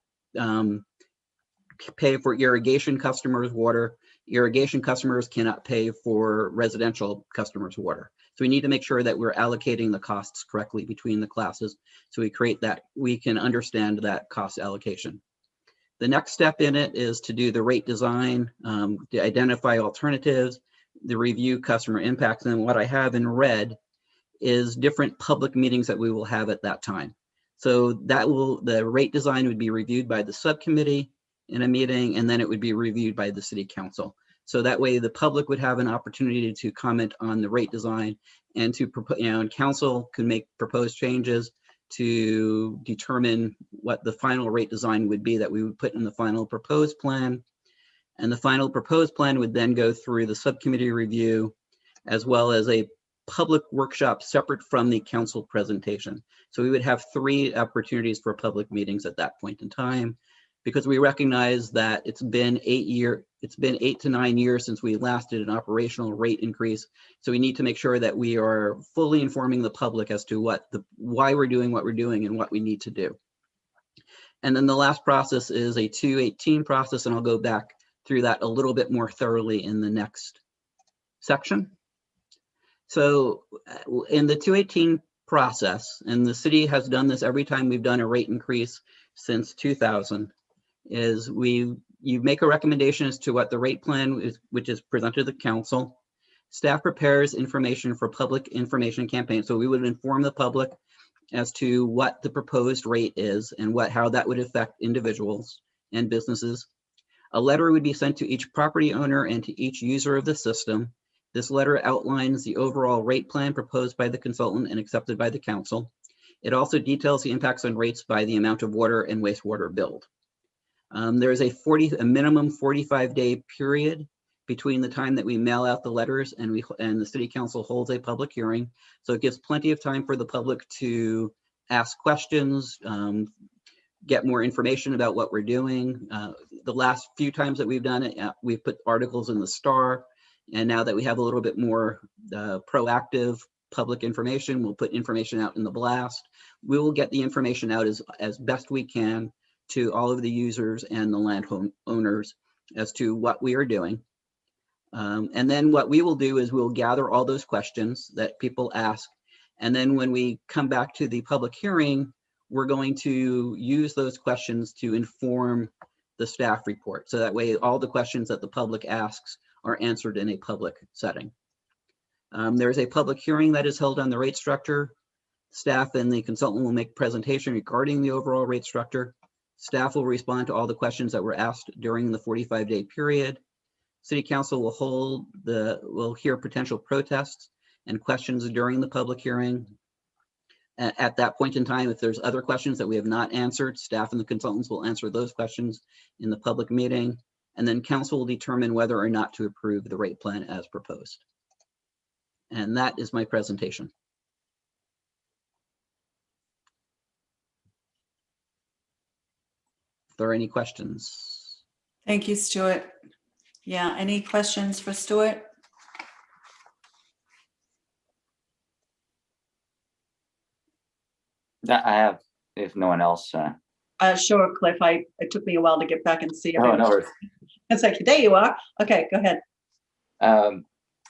pay for irrigation customers' water. Irrigation customers cannot pay for residential customers' water. So we need to make sure that we're allocating the costs correctly between the classes, so we can understand that cost allocation. The next step in it is to do the rate design, to identify alternatives, to review customer impacts. And what I have in red is different public meetings that we will have at that time. So the rate design would be reviewed by the subcommittee in a meeting, and then it would be reviewed by the city council. So that way the public would have an opportunity to comment on the rate design, and and council can make proposed changes to determine what the final rate design would be that we would put in the final proposed plan. And the final proposed plan would then go through the subcommittee review, as well as a public workshop separate from the council presentation. So we would have 3 opportunities for public meetings at that point in time, because we recognize that it's been 8 to 9 years since we last did an operational rate increase. So we need to make sure that we are fully informing the public as to why we're doing what we're doing and what we need to do. And then the last process is a 218 process, and I'll go back through that a little bit more thoroughly in the next section. So in the 218 process, and the city has done this every time we've done a rate increase since 2000, is you make a recommendation as to what the rate plan is, which is presented to the council. Staff prepares information for public information campaign. So we would inform the public as to what the proposed rate is and how that would affect individuals and businesses. A letter would be sent to each property owner and to each user of the system. This letter outlines the overall rate plan proposed by the consultant and accepted by the council. It also details the impacts on rates by the amount of water and wastewater billed. There is a minimum 45-day period between the time that we mail out the letters and the city council holds a public hearing. So it gives plenty of time for the public to ask questions, get more information about what we're doing. The last few times that we've done it, we've put articles in the Star, and now that we have a little bit more proactive public information, we'll put information out in the blast. We will get the information out as best we can to all of the users and the landowners as to what we are doing. And then what we will do is we'll gather all those questions that people ask. And then when we come back to the public hearing, we're going to use those questions to inform the staff report. So that way, all the questions that the public asks are answered in a public setting. There is a public hearing that is held on the rate structure. Staff and the consultant will make a presentation regarding the overall rate structure. Staff will respond to all the questions that were asked during the 45-day period. City council will hear potential protests and questions during the public hearing. At that point in time, if there's other questions that we have not answered, staff and the consultants will answer those questions in the public meeting, and then council will determine whether or not to approve the rate plan as proposed. And that is my presentation. If there are any questions. Thank you, Stuart. Yeah, any questions for Stuart? That I have, if no one else. Sure, Cliff. It took me a while to get back and see. Oh, no worries. It's like, there you are. Okay, go ahead.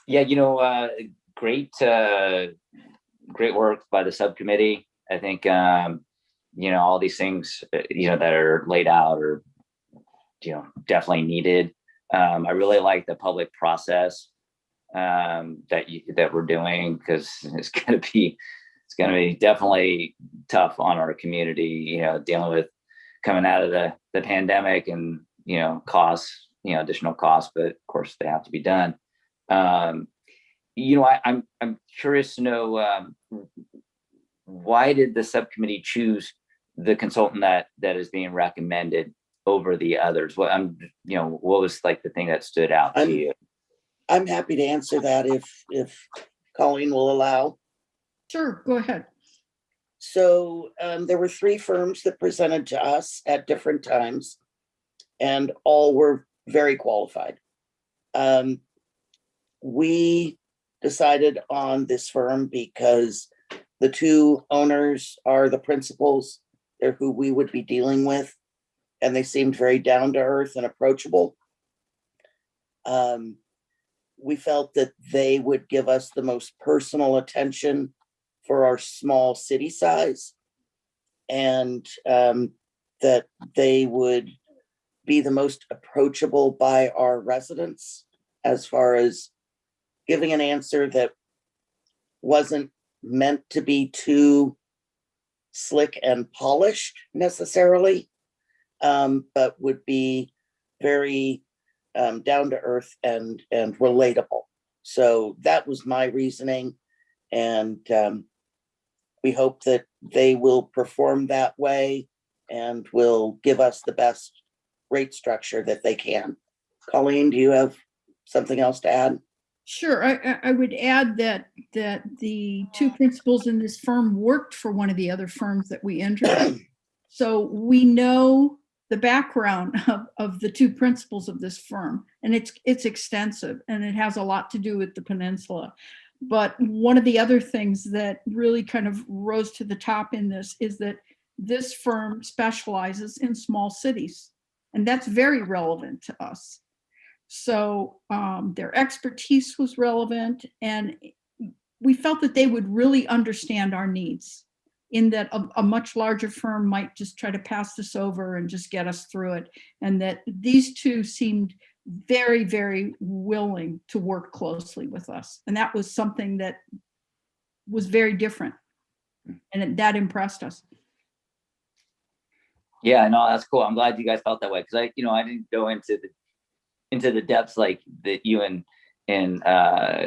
Yeah, great, great work by the subcommittee. I think, all these things, that are laid out are, definitely needed. I really like the public process that we're doing, because it's going to be definitely tough on our community, dealing with coming out of the pandemic and, costs, additional costs, but of course they have to be done. I'm curious to know, why did the subcommittee choose the consultant that is being recommended over the others? What was like the thing that stood out to you? I'm happy to answer that if Colleen will allow. Sure, go ahead. So there were 3 firms that presented to us at different times, and all were very qualified. We decided on this firm because the 2 owners are the principals. They're who we would be dealing with, and they seemed very down to earth and approachable. We felt that they would give us the most personal attention for our small city size, and that they would be the most approachable by our residents, as far as giving an answer that wasn't meant to be too slick and polished necessarily, but would be very down to earth and relatable. So that was my reasoning, and we hope that they will perform that way and will give us the best rate structure that they can. Colleen, do you have something else to add? Sure, I would add that the 2 principals in this firm worked for one of the other firms that we interviewed. So we know the background of the 2 principals of this firm, and it's extensive, and it has a lot to do with the peninsula. But one of the other things that really kind of rose to the top in this is that this firm specializes in small cities, and that's very relevant to us. So their expertise was relevant, and we felt that they would really understand our needs, in that a much larger firm might just try to pass this over and just get us through it. And that these 2 seemed very, very willing to work closely with us. And that was something that was very different. And that impressed us. Yeah, no, that's cool. I'm glad you guys felt that way, because I didn't go into the depths like that you and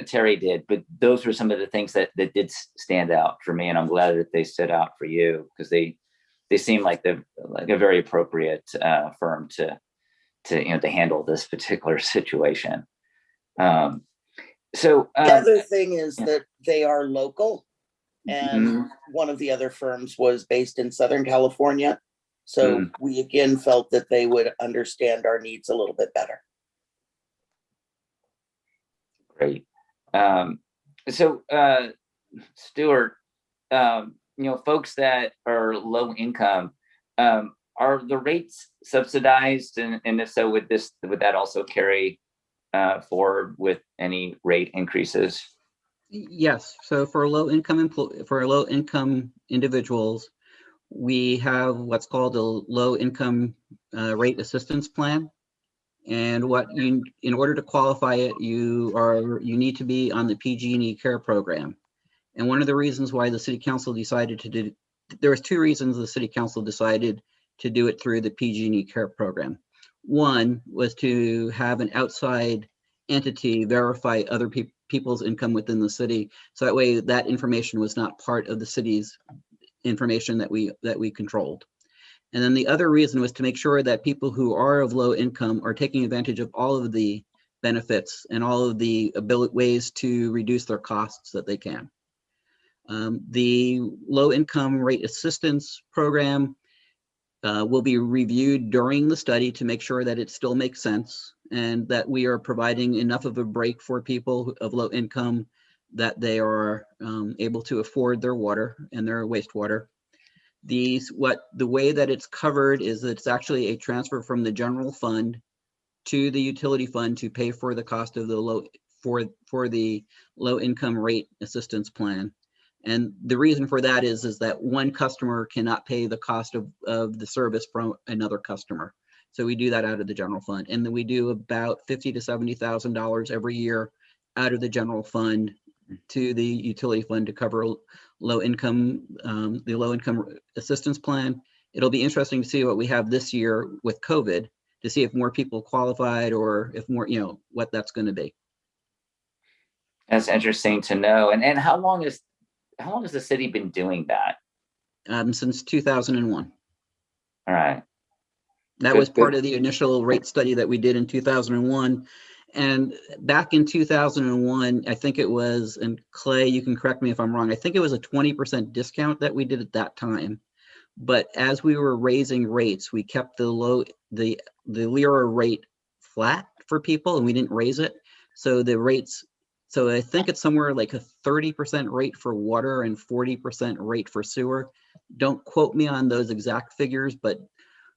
Terry did, but those were some of the things that did stand out for me, and I'm glad that they stood out for you, because they seem like a very appropriate firm to handle this particular situation. So the other thing is that they are local, and one of the other firms was based in Southern California. So we again felt that they would understand our needs a little bit better. Great. So Stuart, folks that are low income, are the rates subsidized? And if so, would that also carry forward with any rate increases? Yes. So for low income individuals, we have what's called a low income rate assistance plan. And in order to qualify it, you need to be on the PG&E Care program. And one of the reasons why the City Council decided to do, there was 2 reasons the City Council decided to do it through the PG&E Care program. One was to have an outside entity verify other people's income within the city, so that way that information was not part of the city's information that we controlled. And then the other reason was to make sure that people who are of low income are taking advantage of all of the benefits and all of the ways to reduce their costs that they can. The low income rate assistance program will be reviewed during the study to make sure that it still makes sense and that we are providing enough of a break for people of low income that they are able to afford their water and their wastewater. The way that it's covered is that it's actually a transfer from the general fund to the utility fund to pay for the cost of the low income rate assistance plan. And the reason for that is that one customer cannot pay the cost of the service from another customer. So we do that out of the general fund. And then we do about $50,000 to $70,000 every year out of the general fund to the utility fund to cover the low income assistance plan. It'll be interesting to see what we have this year with COVID to see if more people qualified or if more, what that's going to be. That's interesting to know. And how long has the city been doing that? Since 2001. All right. That was part of the initial rate study that we did in 2001. And back in 2001, I think it was, and Clay, you can correct me if I'm wrong, I think it was a 20% discount that we did at that time. But as we were raising rates, we kept the LIRA rate flat for people and we didn't raise it. So the rates, so I think it's somewhere like a 30% rate for water and 40% rate for sewer. Don't quote me on those exact figures, but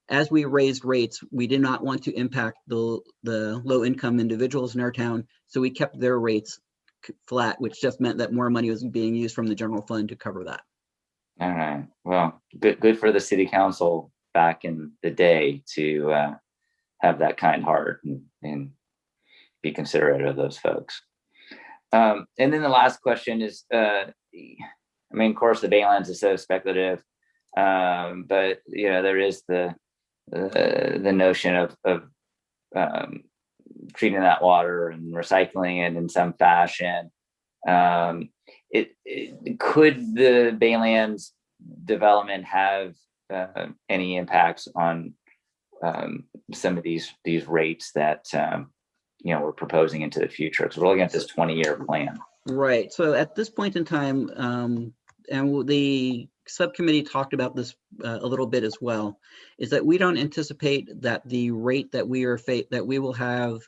as we raised rates, we did not want to impact the low income individuals in our town. So we kept their rates flat, which just meant that more money was being used from the general fund to cover that. All right. Well, good for the city council back in the day to have that kind heart and be considerate of those folks. And then the last question is, of course, the Baylands is so speculative, but there is the notion of treating that water and recycling it in some fashion. Could the Baylands development have any impacts on some of these rates that we're proposing into the future? Because we're looking at this 20-year plan. Right. So at this point in time, and the subcommittee talked about this a little bit as well, is that we don't anticipate that the rate that we will have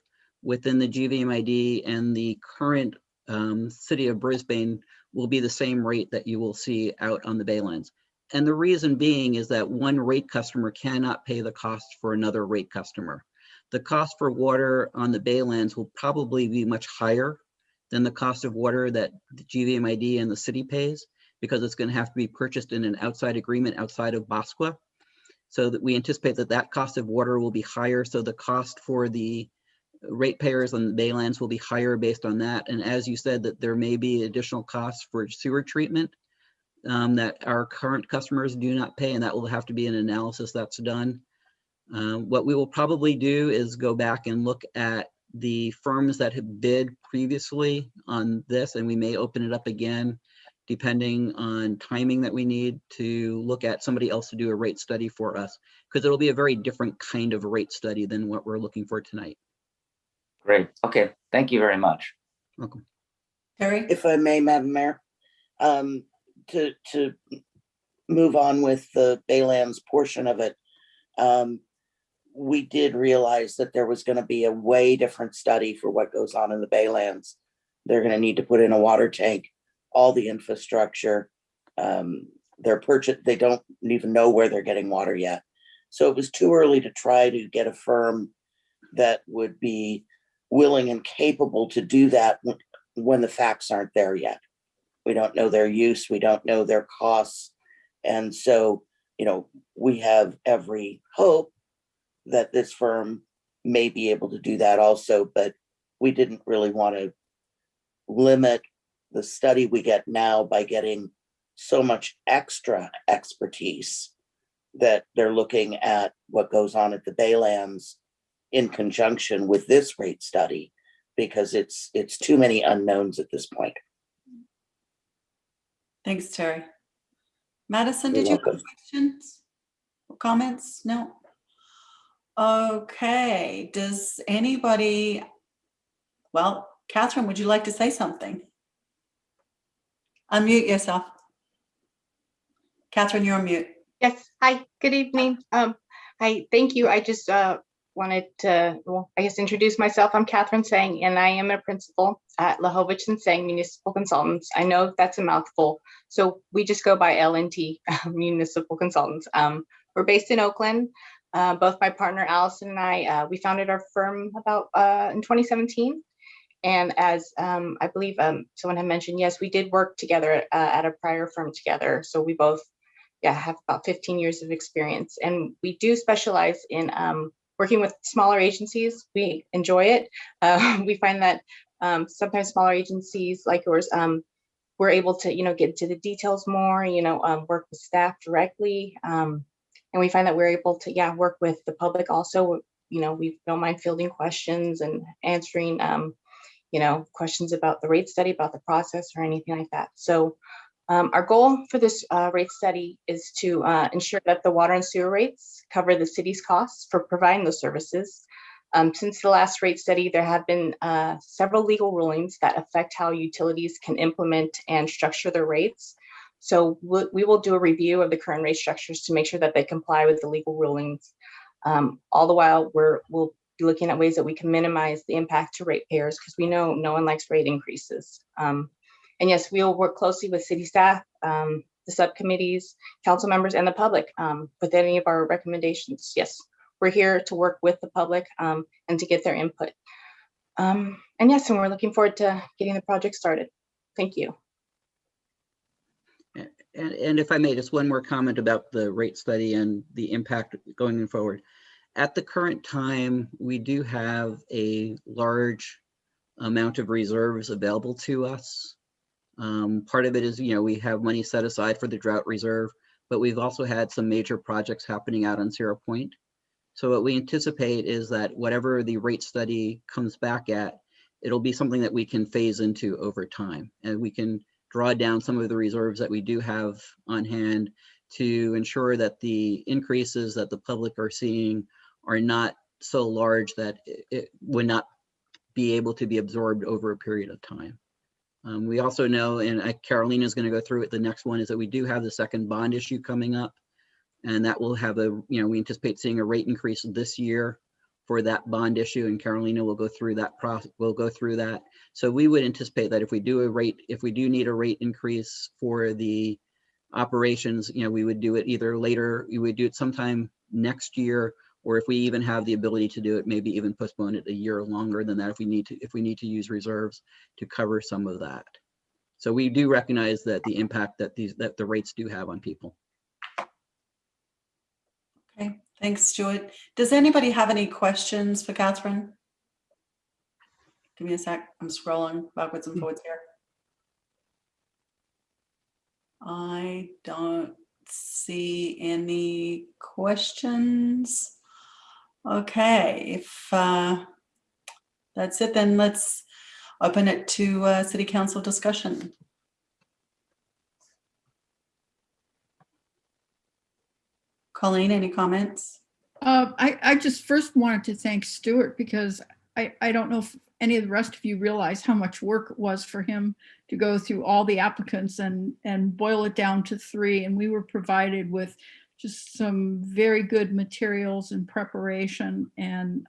within the GVMID and the current city of Brisbane will be the same rate that you will see out on the Baylands. And the reason being is that one rate customer cannot pay the cost for another rate customer. The cost for water on the Baylands will probably be much higher than the cost of water that the GVMID and the city pays, because it's going to have to be purchased in an outside agreement outside of BOSQA. So that we anticipate that cost of water will be higher. So the cost for the ratepayers on the Baylands will be higher based on that. And as you said, that there may be additional costs for sewer treatment that our current customers do not pay, and that will have to be an analysis that's done. What we will probably do is go back and look at the firms that have bid previously on this, and we may open it up again, depending on timing that we need to look at somebody else to do a rate study for us, because it'll be a very different kind of rate study than what we're looking for tonight. Great. Okay. Thank you very much. Welcome. Terry? If I may, Madam Mayor, to move on with the Baylands portion of it, we did realize that there was going to be a way different study for what goes on in the Baylands. They're going to need to put in a water tank, all the infrastructure. They don't even know where they're getting water yet. So it was too early to try to get a firm that would be willing and capable to do that when the facts aren't there yet. We don't know their use, we don't know their costs. And so, we have every hope that this firm may be able to do that also, but we didn't really want to limit the study we get now by getting so much extra expertise that they're looking at what goes on at the Baylands in conjunction with this rate study, because it's too many unknowns at this point. Thanks, Terry. Madison, You're did you welcome. have questions or comments? No? Okay. Does anybody, well, Catherine, would you like to say something? Unmute yourself. Catherine, you're on mute. Yes. Hi, good evening. Thank you. I just wanted to, well, I guess, introduce myself. I'm Catherine Sang, and I am a principal at Lahovich and Sang Municipal Consultants. I know that's a mouthful, so we just go by L&T, Municipal Consultants. We're based in Oakland. Both my partner Allison and I, we founded our firm about in 2017. And as I believe someone had mentioned, yes, we did work together at a prior firm together. So we both, have about 15 years of experience, and we do specialize in working with smaller agencies. We enjoy it. We find that sometimes smaller agencies like yours, we're able to, get into the details more, work with staff directly. And we find that we're able to, work with the public also. We don't mind fielding questions and answering, questions about the rate study, about the process or anything like that. So our goal for this rate study is to ensure that the water and sewer rates cover the city's costs for providing those services. Since the last rate study, there have been several legal rulings that affect how utilities can implement and structure their rates. So we will do a review of the current rate structures to make sure that they comply with the legal rulings. All the while, we'll be looking at ways that we can minimize the impact to ratepayers, because we know no one likes rate increases. And yes, we'll work closely with city staff, the subcommittees, council members, and the public with any of our recommendations. Yes, we're here to work with the public and to get their input. And yes, and we're looking forward to getting the project started. Thank you. And if I may, just one more comment about the rate study and the impact going forward. At the current time, we do have a large amount of reserves available to us. Part of it is, we have money set aside for the drought reserve, but we've also had some major projects happening out on Sierra Point. So what we anticipate is that whatever the rate study comes back at, it'll be something that we can phase into over time, and we can draw down some of the reserves that we do have on hand to ensure that the increases that the public are seeing are not so large that it would not be able to be absorbed over a period of time. We also know, and Carolina is going to go through it, the next one is that we do have the second bond issue coming up, and that will have we anticipate seeing a rate increase this year for that bond issue, and Carolina will go through that process. We'll go through that. So we would anticipate that if we do need a rate increase for the operations, we would do it either later, we would do it sometime next year, or if we even have the ability to do it, maybe even postpone it a year longer than that if we need to use reserves to cover some of that. So we do recognize that the impact that the rates do have on people. Okay, thanks, Stuart. Does anybody have any questions for Catherine? Give me a sec. I'm scrolling backwards and forwards here. I don't see any questions. Okay, if that's it, then let's open it to City Council discussion. Colleen, any comments? I just first wanted to thank Stuart, because I don't know if any of the rest of you realize how much work it was for him to go through all the applicants and boil it down to 3. And we were provided with just some very good materials and preparation, and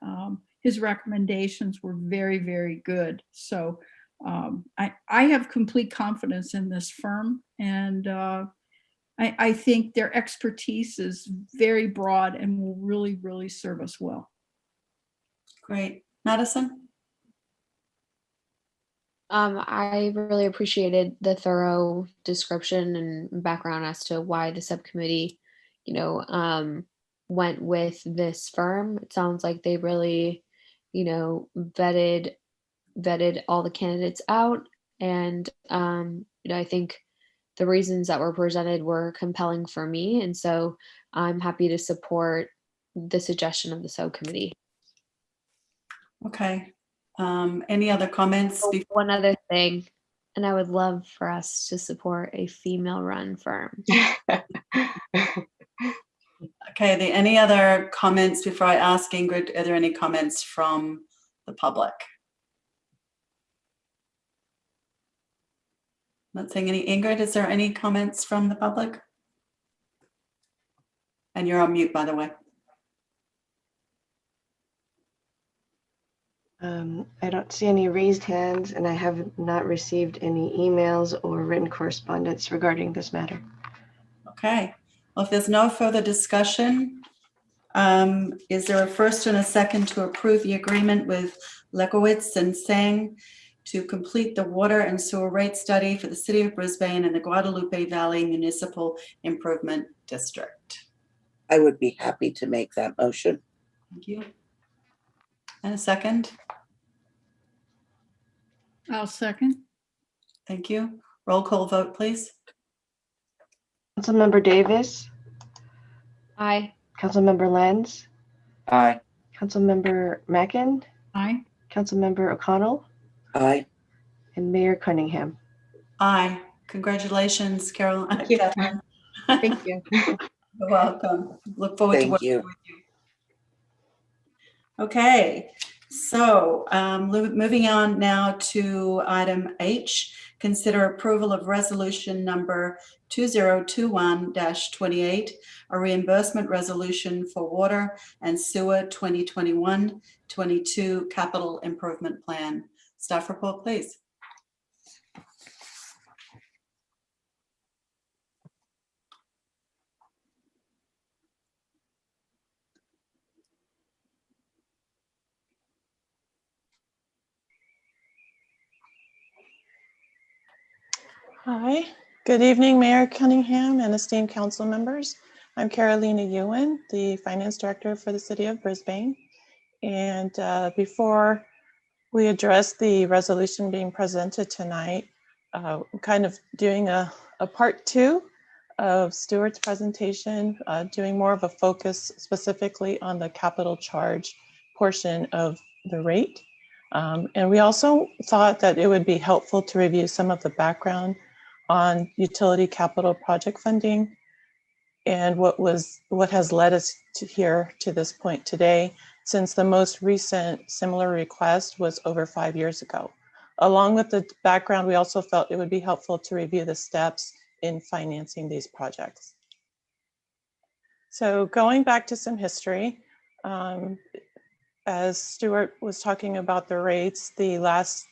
his recommendations were very, very good. So I have complete confidence in this firm, and I think their expertise is very broad and will really, really serve us well. Great. Madison? I really appreciated the thorough description and background as to why the subcommittee, went with this firm. It sounds like they really, vetted all the candidates out. And, I think the reasons that were presented were compelling for me. And so I'm happy to support the suggestion of the subcommittee. Okay. Any other comments? One other thing, and I would love for us to support a female-run firm. Okay, any other comments before I ask Ingrid? Are there any comments from the public? Not seeing any. Ingrid, is there any comments from the public? And you're on mute, by the way. I don't see any raised hands, and I have not received any emails or written correspondence regarding this matter. Okay, well, if there's no further discussion, is there a first and a second to approve the agreement with Lekowitz and Sang to complete the water and sewer rate study for the City of Brisbane and the Guadalupe Valley Municipal Improvement District? I would be happy to make that motion. Thank you. And a second? I'll second. Thank you. Roll call vote, please. Councilmember Davis, Aye. Councilmember Lenz, Aye. Councilmember Mackin, Aye. Councilmember O'Connell, Aye. and Mayor Cunningham. Aye. Congratulations, Carol. Thank you. Catherine. Thank you. You're welcome. Look forward to Thank working you. with you. Okay, so moving on now to item H, consider approval of resolution number 2021-28, a reimbursement resolution for water and sewer 2021-22 capital improvement plan. Staff report, please. Hi, good evening, Mayor Cunningham and esteemed council members. I'm Carolina Ewan, the Finance Director for the City of Brisbane. And before we address the resolution being presented tonight, I'm kind of doing a part two of Stuart's presentation, doing more of a focus specifically on the capital charge portion of the rate. And we also thought that it would be helpful to review some of the background on utility capital project funding and what has led us to here to this point today, since the most recent similar request was over 5 years ago. Along with the background, we also felt it would be helpful to review the steps in financing these projects. So going back to some history, as Stuart was talking about the rates, the last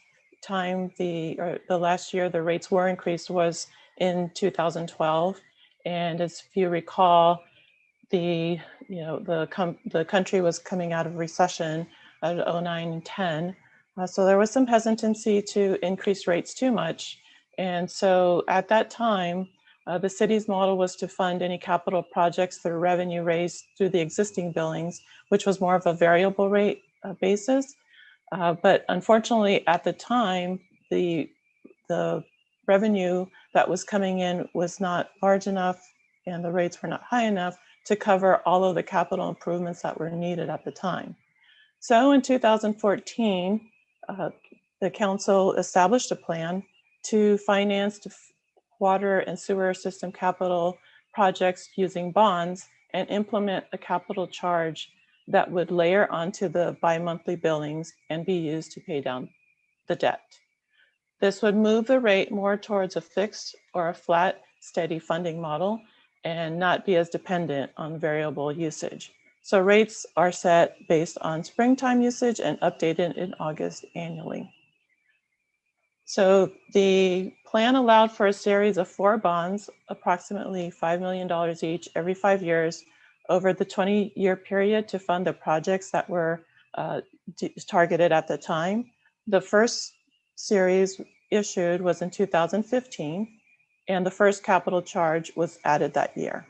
year the rates were increased was in 2012, and as if you recall, the country was coming out of recession at 09 and 10, so there was some hesitancy to increase rates too much, and so at that time the city's model was to fund any capital projects through revenue raised through the existing billings, which was more of a variable rate basis. But unfortunately, at the time, the revenue that was coming in was not large enough and the rates were not high enough to cover all of the capital improvements that were needed at the time. So in 2014, the council established a plan to finance water and sewer system capital projects using bonds and implement a capital charge that would layer onto the bi-monthly billings and be used to pay down the debt. This would move the rate more towards a fixed or a flat, steady funding model and not be as dependent on variable usage. So rates are set based on springtime usage and updated in August annually. So the plan allowed for a series of 4 bonds, approximately $5 million each every 5 years over the 20-year period to fund the projects that were targeted at the time. The first series issued was in 2015, and the first capital charge was added that year.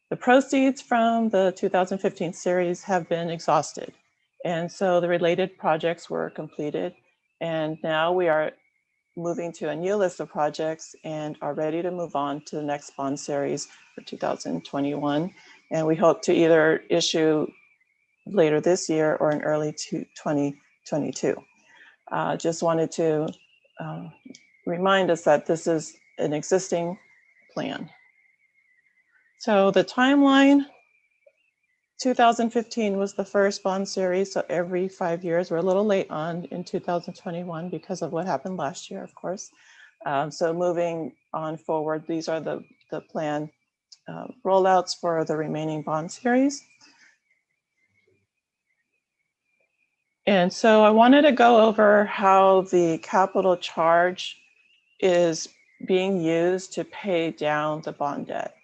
The proceeds from the 2015 series have been exhausted, and so the related projects were completed, and now we are moving to a new list of projects and are ready to move on to the next bond series for 2021. And we hope to either issue later this year or in early 2022. Just wanted to remind us that this is an existing plan. So the timeline, 2015 was the first bond series, so every 5 years. We're a little late on in 2021 because of what happened last year, of course. So moving on forward, these are the planned rollouts for the remaining bond series. And so I wanted to go over how the capital charge is being used to pay down the bond debt.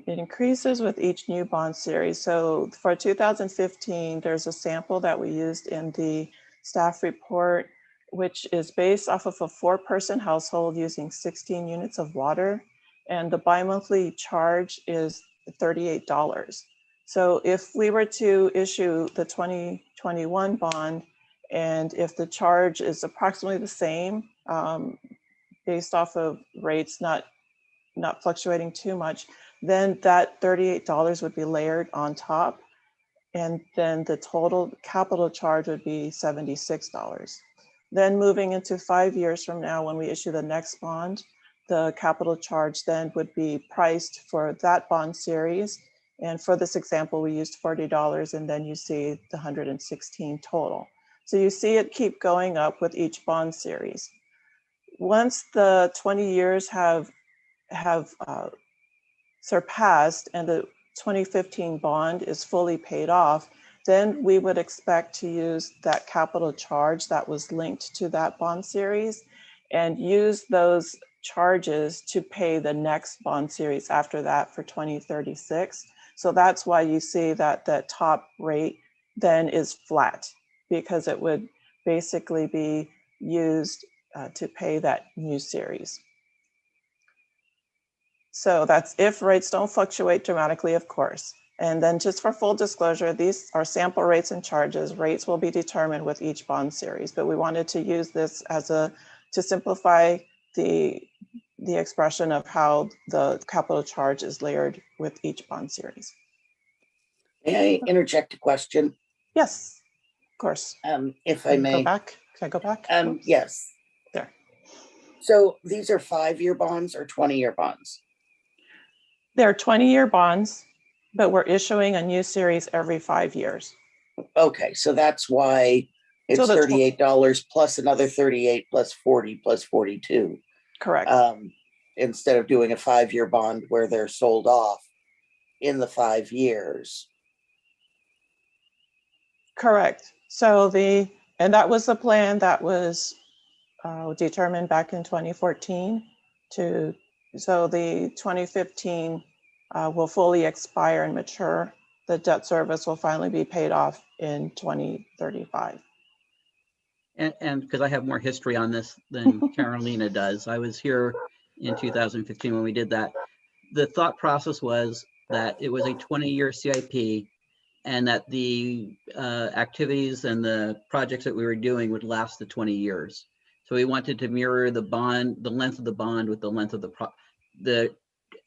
It increases with each new bond series. So for 2015, there's a sample that we used in the staff report, which is based off of a 4-person household using 16 units of water. And the bi-monthly charge is $38. So if we were to issue the 2021 bond, and if the charge is approximately the same, based off of rates not fluctuating too much, then that $38 would be layered on top. And then the total capital charge would be $76. Then moving into 5 years from now, when we issue the next bond, the capital charge then would be priced for that bond series. And for this example, we used $40, and then you see the 116 total. So you see it keep going up with each bond series. Once the 20 years have surpassed and the 2015 bond is fully paid off, then we would expect to use that capital charge that was linked to that bond series and use those charges to pay the next bond series after that for 2036. So that's why you see that the top rate then is flat, because it would basically be used to pay that new series. So that's if rates don't fluctuate dramatically, of course. And then just for full disclosure, these are sample rates and charges. Rates will be determined with each bond series, but we wanted to use this as to simplify the expression of how the capital charge is layered with each bond series. May I interject a question? Yes, of course. If I may. Go back. Can I go back? Yes. There. So these are 5-year bonds or 20-year bonds? They're 20-year bonds, but we're issuing a new series every 5 years. Okay, so that's why it's So $38 plus another 38 plus 40 plus 42. Correct. Instead of doing a 5-year bond where they're sold off in the 5 years. Correct. So and that was the plan that was determined back in 2014 so the 2015 will fully expire and mature. The debt service will finally be paid off in 2035. And because I have more history on this than Carolina does, I was here in 2015 when we did that. The thought process was that it was a 20-year CIP and that the activities and the projects that we were doing would last the 20 years. So we wanted to mirror the length of the bond with the length of the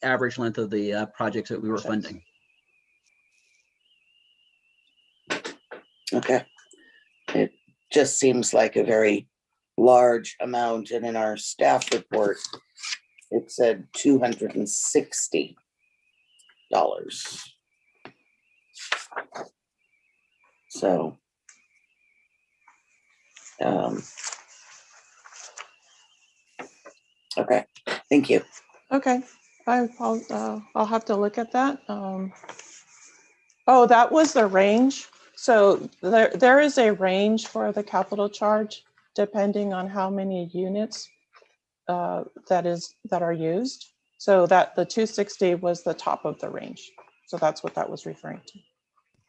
average length of the projects that we were funding. Okay. It just seems like a very large amount, and in our staff report, it said $260. So, okay, thank you. Okay, I'll have to look at that. Oh, that was the range. So there is a range for the capital charge depending on how many units that are used. So that the 260 was the top of the range. So that's what that was referring to.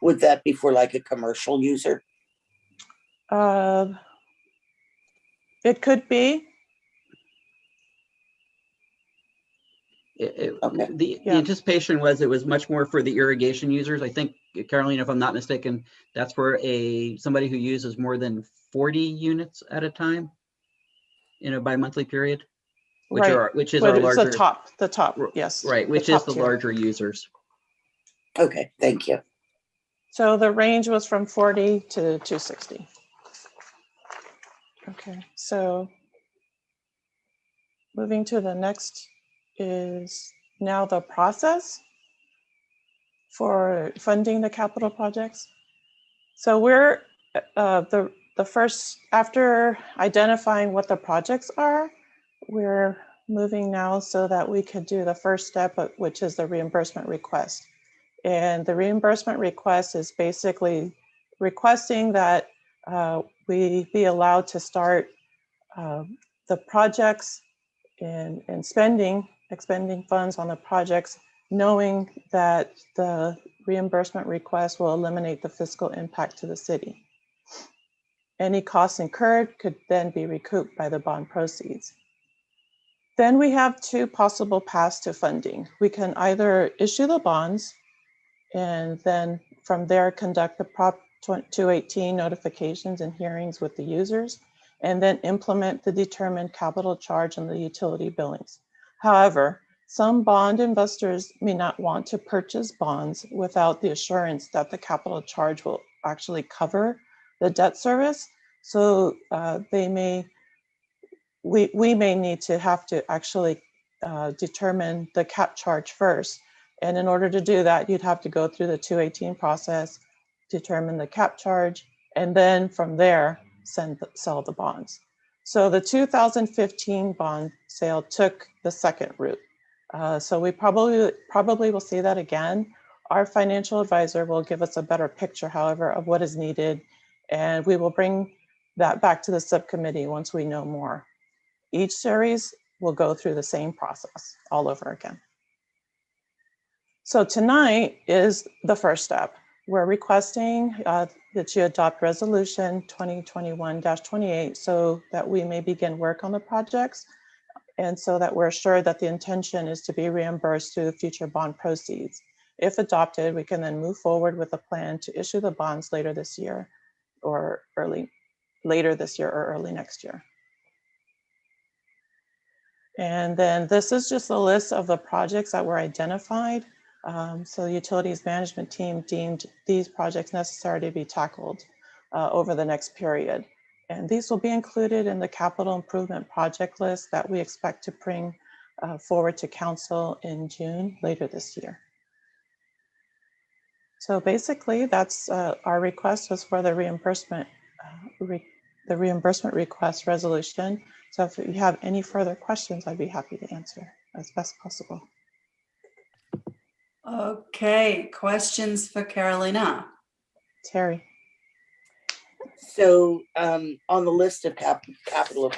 Would that be for like a commercial user? It could be. The anticipation was it was much more for the irrigation users. I think, Carolina, if I'm not mistaken, that's for somebody who uses more than 40 units at a time in a bi-monthly period, which is our larger. The top, yes. Right, which is the larger users. Okay, thank you. So the range was from 40 to 260. Okay, so moving to the next is now the process for funding the capital projects. So we're the first, after identifying what the projects are, we're moving now so that we could do the first step, which is the reimbursement request. And the reimbursement request is basically requesting that we be allowed to start the projects and expending funds on the projects, knowing that the reimbursement request will eliminate the fiscal impact to the city. Any costs incurred could then be recouped by the bond proceeds. Then we have two possible paths to funding. We can either issue the bonds and then from there conduct the Prop 218 notifications and hearings with the users, and then implement the determined capital charge and the utility billings. However, some bond investors may not want to purchase bonds without the assurance that the capital charge will actually cover the debt service. So we may need to have to actually determine the cap charge first. And in order to do that, you'd have to go through the 218 process, determine the cap charge, and then from there, sell the bonds. So the 2015 bond sale took the second route. So we probably will see that again. Our financial advisor will give us a better picture, however, of what is needed, and we will bring that back to the subcommittee once we know more. Each series will go through the same process all over again. So tonight is the first step. We're requesting that you adopt resolution 2021-28 so that we may begin work on the projects and so that we're assured that the intention is to be reimbursed through the future bond proceeds. If adopted, we can then move forward with a plan to issue the bonds later this year or early next year. And then this is just a list of the projects that were identified. So the utilities management team deemed these projects necessary to be tackled over the next period. And these will be included in the capital improvement project list that we expect to bring forward to council in June later this year. So basically that's our request was for the reimbursement request resolution. So if you have any further questions, I'd be happy to answer as best possible. Okay, questions for Carolina? Terry. So on the list of capital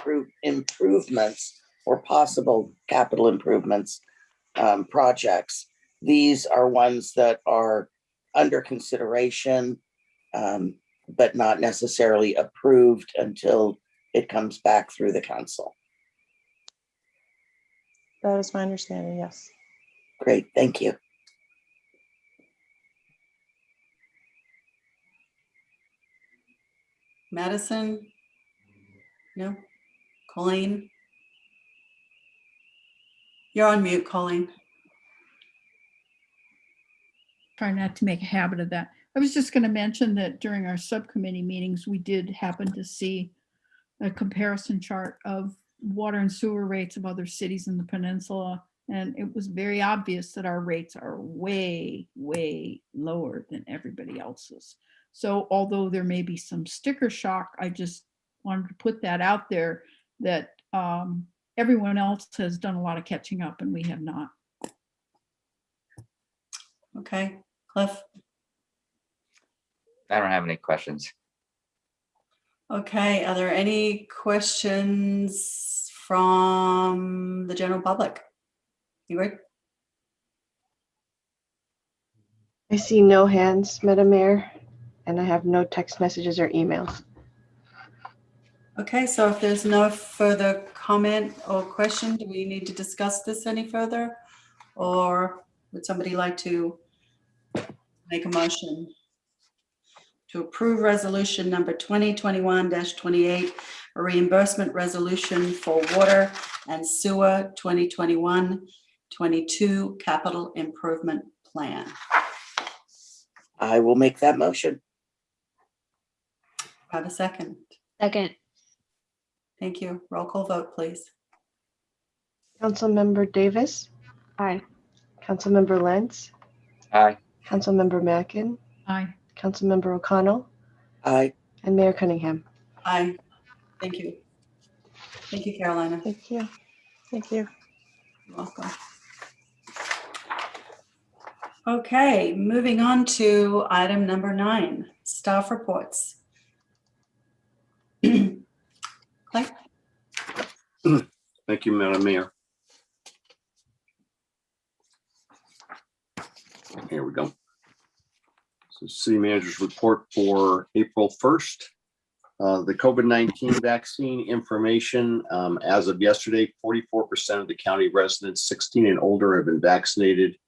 improvements or possible capital improvements projects, these are ones that are under consideration, but not necessarily approved until it comes back through the council. That is my understanding, yes. Great, thank you. Madison? No? Colleen? You're on mute, Colleen. Try not to make a habit of that. I was just going to mention that during our subcommittee meetings, we did happen to see a comparison chart of water and sewer rates of other cities in the peninsula. And it was very obvious that our rates are way, way lower than everybody else's. So although there may be some sticker shock, I just wanted to put that out there that everyone else has done a lot of catching up and we have not. Okay, Cliff? I don't have any questions. Okay, are there any questions from the general public? You good? I see no hands, Madam Mayor, and I have no text messages or emails. Okay, so if there's no further comment or question, do we need to discuss this any further? Or would somebody like to make a motion to approve resolution number 2021-28, a reimbursement resolution for water and sewer 2021-22 capital improvement plan? I will make that motion. Have a second. Second. Thank you. Roll call vote, please. Councilmember Davis. Aye. Councilmember Lentz. Aye. Councilmember Mackin. Aye. Councilmember O'Connell. Aye. And Mayor Cunningham. Aye. Thank you. Thank you, Carolina. Thank you. Thank you. You're welcome. Okay, moving on to item number 9, staff reports. Clay? Thank you, Madam Mayor. Here we go. So City Manager's report for April 1st. The COVID-19 vaccine information, as of yesterday, 44% of the county residents 16 and older have been vaccinated,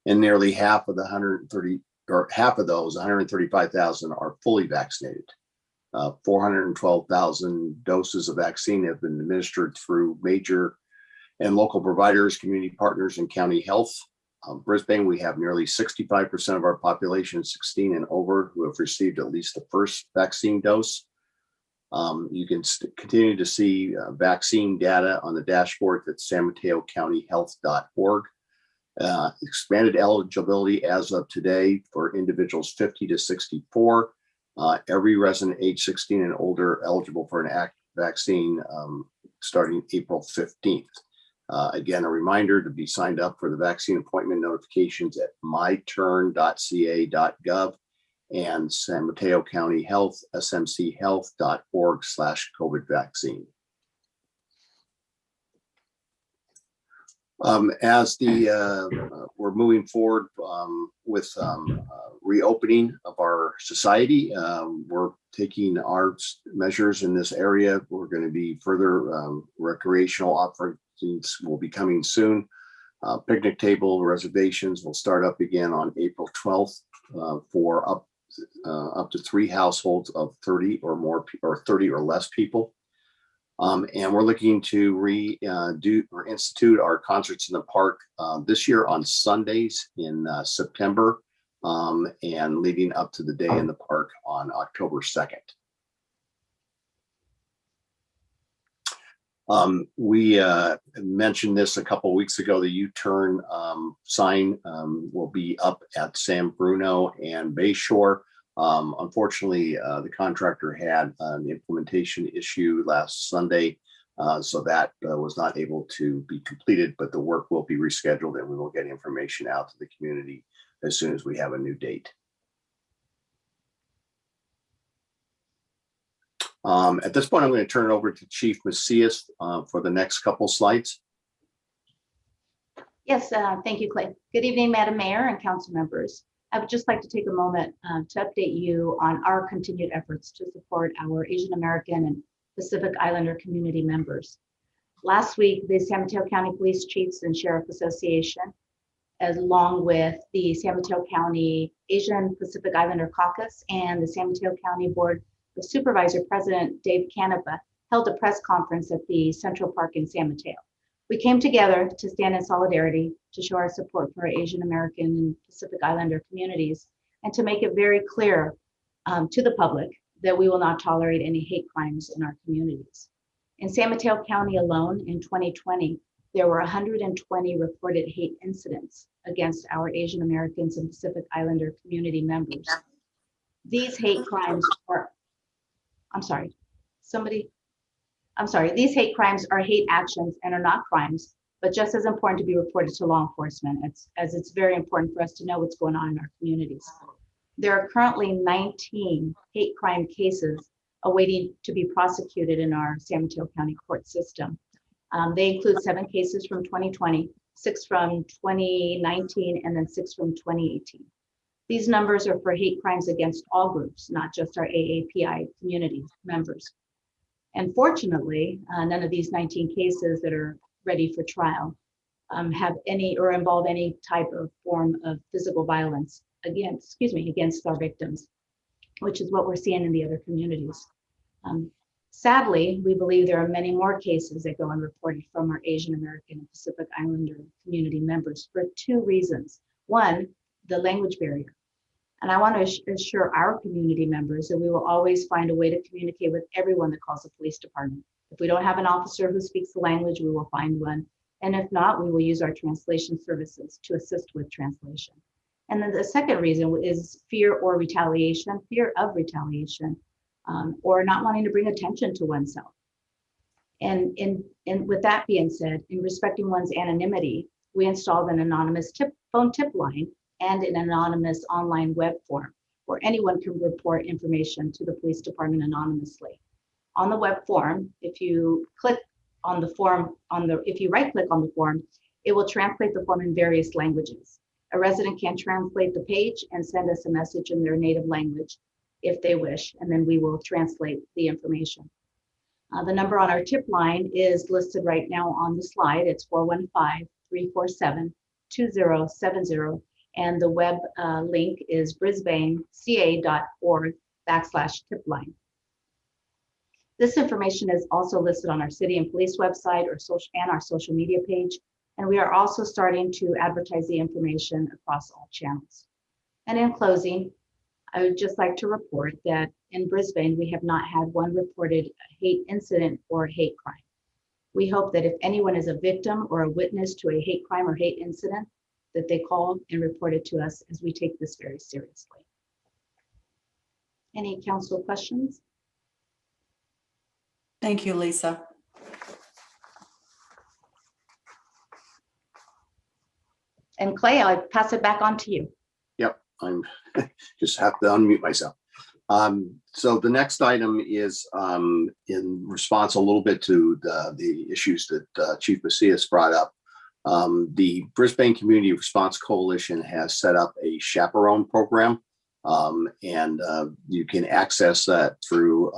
and nearly half of those, 135,000, are fully vaccinated. 412,000 doses of vaccine have been administered through major and local providers, community partners, and county health. Brisbane, we have nearly 65% of our population 16 and over who have received at least the first vaccine dose. You can continue to see vaccine data on the dashboard at sanmataecountyhealth.org. Expanded eligibility as of today for individuals 50 to 64. Every resident age 16 and older eligible for an vaccine starting April 15th. Again, a reminder to be signed up for the vaccine appointment notifications at myturn.ca.gov and San Mateo County Health, smchealth.org/COVID vaccine. As we're moving forward with reopening of our society, we're taking our measures in this area. We're going to be further recreational offerings will be coming soon. Picnic table reservations will start up again on April 12th for up to 3 households of 30 or more or 30 or less people. And we're looking to institute our concerts in the park this year on Sundays in September and leading up to the day in the park on October 2nd. We mentioned this a couple of weeks ago. The U-turn sign will be up at San Bruno and Bayshore. Unfortunately, the contractor had an implementation issue last Sunday, so that was not able to be completed, but the work will be rescheduled and we will get information out to the community as soon as we have a new date. At this point, I'm going to turn it over to Chief Macias for the next couple slides. Yes, thank you, Clay. Good evening, Madam Mayor and council members. I would just like to take a moment to update you on our continued efforts to support our Asian American and Pacific Islander community members. Last week, the San Mateo County Police Chiefs and Sheriff Association, along with the San Mateo County Asian Pacific Islander Caucus and the San Mateo County Board of Supervisor President Dave Canepa, held a press conference at the Central Park in San Mateo. We came together to stand in solidarity to show our support for our Asian American and Pacific Islander communities and to make it very clear to the public that we will not tolerate any hate crimes in our communities. In San Mateo County alone in 2020, there were 120 reported hate incidents against our Asian Americans and Pacific Islander community members. These hate crimes are, these hate crimes are hate actions and are not crimes, but just as important to be reported to law enforcement, as it's very important for us to know what's going on in our communities. There are currently 19 hate crime cases awaiting to be prosecuted in our San Mateo County court system. They include 7 cases from 2020, 6 from 2019, and then 6 from 2018. These numbers are for hate crimes against all groups, not just our AAPI community members. And fortunately, none of these 19 cases that are ready for trial have any or involve any type of form of physical violence against our victims, which is what we're seeing in the other communities. Sadly, we believe there are many more cases that go unreported from our Asian American and Pacific Islander community members for 2 reasons. One, the language barrier. And I want to assure our community members that we will always find a way to communicate with everyone that calls the police department. If we don't have an officer who speaks the language, we will find one. And if not, we will use our translation services to assist with translation. And then the second reason is fear of retaliation, or not wanting to bring attention to oneself. And with that being said, in respecting one's anonymity, we installed an anonymous phone tip line and an anonymous online web form where anyone can report information to the police department anonymously. On the web form, if you click on the form, if you right click on the form, it will translate the form in various languages. A resident can translate the page and send us a message in their native language if they wish, and then we will translate the information. The number on our tip line is listed right now on the slide. It's 415-347-2070, and the web link is brisbaneca.org/tipline. This information is also listed on our city and police website or our social media page, and we are also starting to advertise the information across all channels. And in closing, I would just like to report that in Brisbane, we have not had one reported hate incident or hate crime. We hope that if anyone is a victim or a witness to a hate crime or hate incident, that they call and report it to us, as we take this very seriously. Any council questions? Thank you, Lisa. And Clay, I'll pass it back on to you. Yep, I'm just have to unmute myself. So the next item is in response a little bit to the issues that Chief Macias brought up. The Brisbane Community Response Coalition has set up a chaperone program, and you can access that through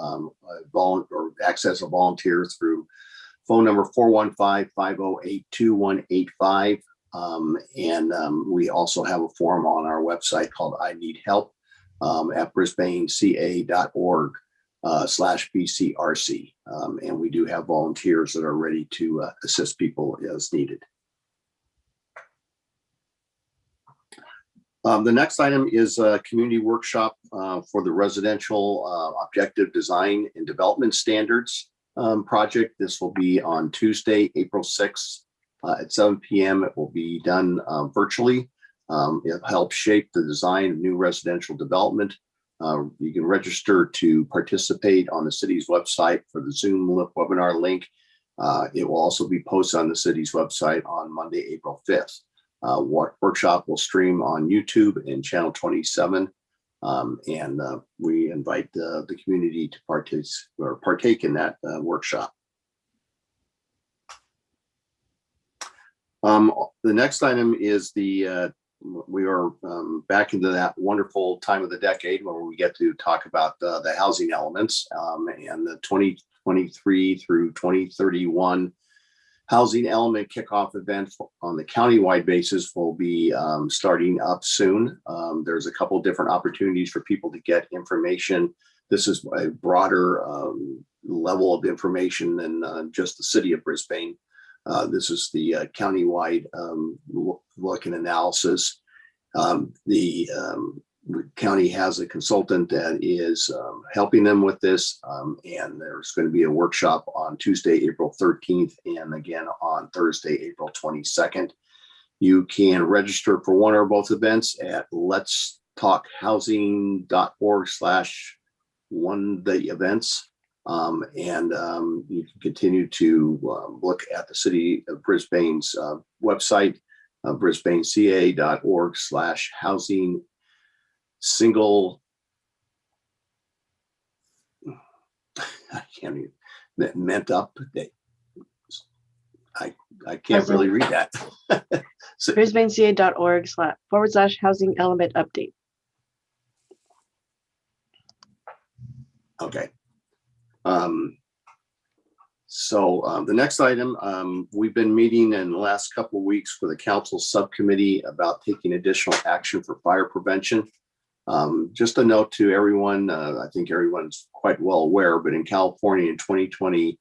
access a volunteer through phone number 415-508-2185. We also have a form on our website called I Need Help at brisbaneca.org/BCRC. And we do have volunteers that are ready to assist people as needed. The next item is a community workshop for the residential objective design and development standards project. This will be on Tuesday, April 6th at 7 p.m. It will be done virtually. It'll help shape the design of new residential development. You can register to participate on the city's website for the Zoom webinar link. It will also be posted on the city's website on Monday, April 5th. Workshop will stream on YouTube and channel 27. We invite the community to partake in that workshop. The next item is we are back into that wonderful time of the decade where we get to talk about the housing elements, and the 2023 through 2031 housing element kickoff event on the countywide basis will be starting up soon. There's a couple of different opportunities for people to get information. This is a broader level of information than just the city of Brisbane. This is the countywide look and analysis. The county has a consultant that is helping them with this, and there's going to be a workshop on Tuesday, April 13th, and again on Thursday, April 22nd. You can register for one or both events at letstalkhousing.org/one-the-events. You can continue to look at the City of Brisbane's website, brisbaneca.org/housing single. I can't even meant up. I can't really read that. So, brisbaneca.org/housing element update. okay. The next item, we've been meeting in the last couple of weeks for the council subcommittee about taking additional action for fire prevention. Just a note to everyone, I think everyone's quite well aware, but in California in 2020,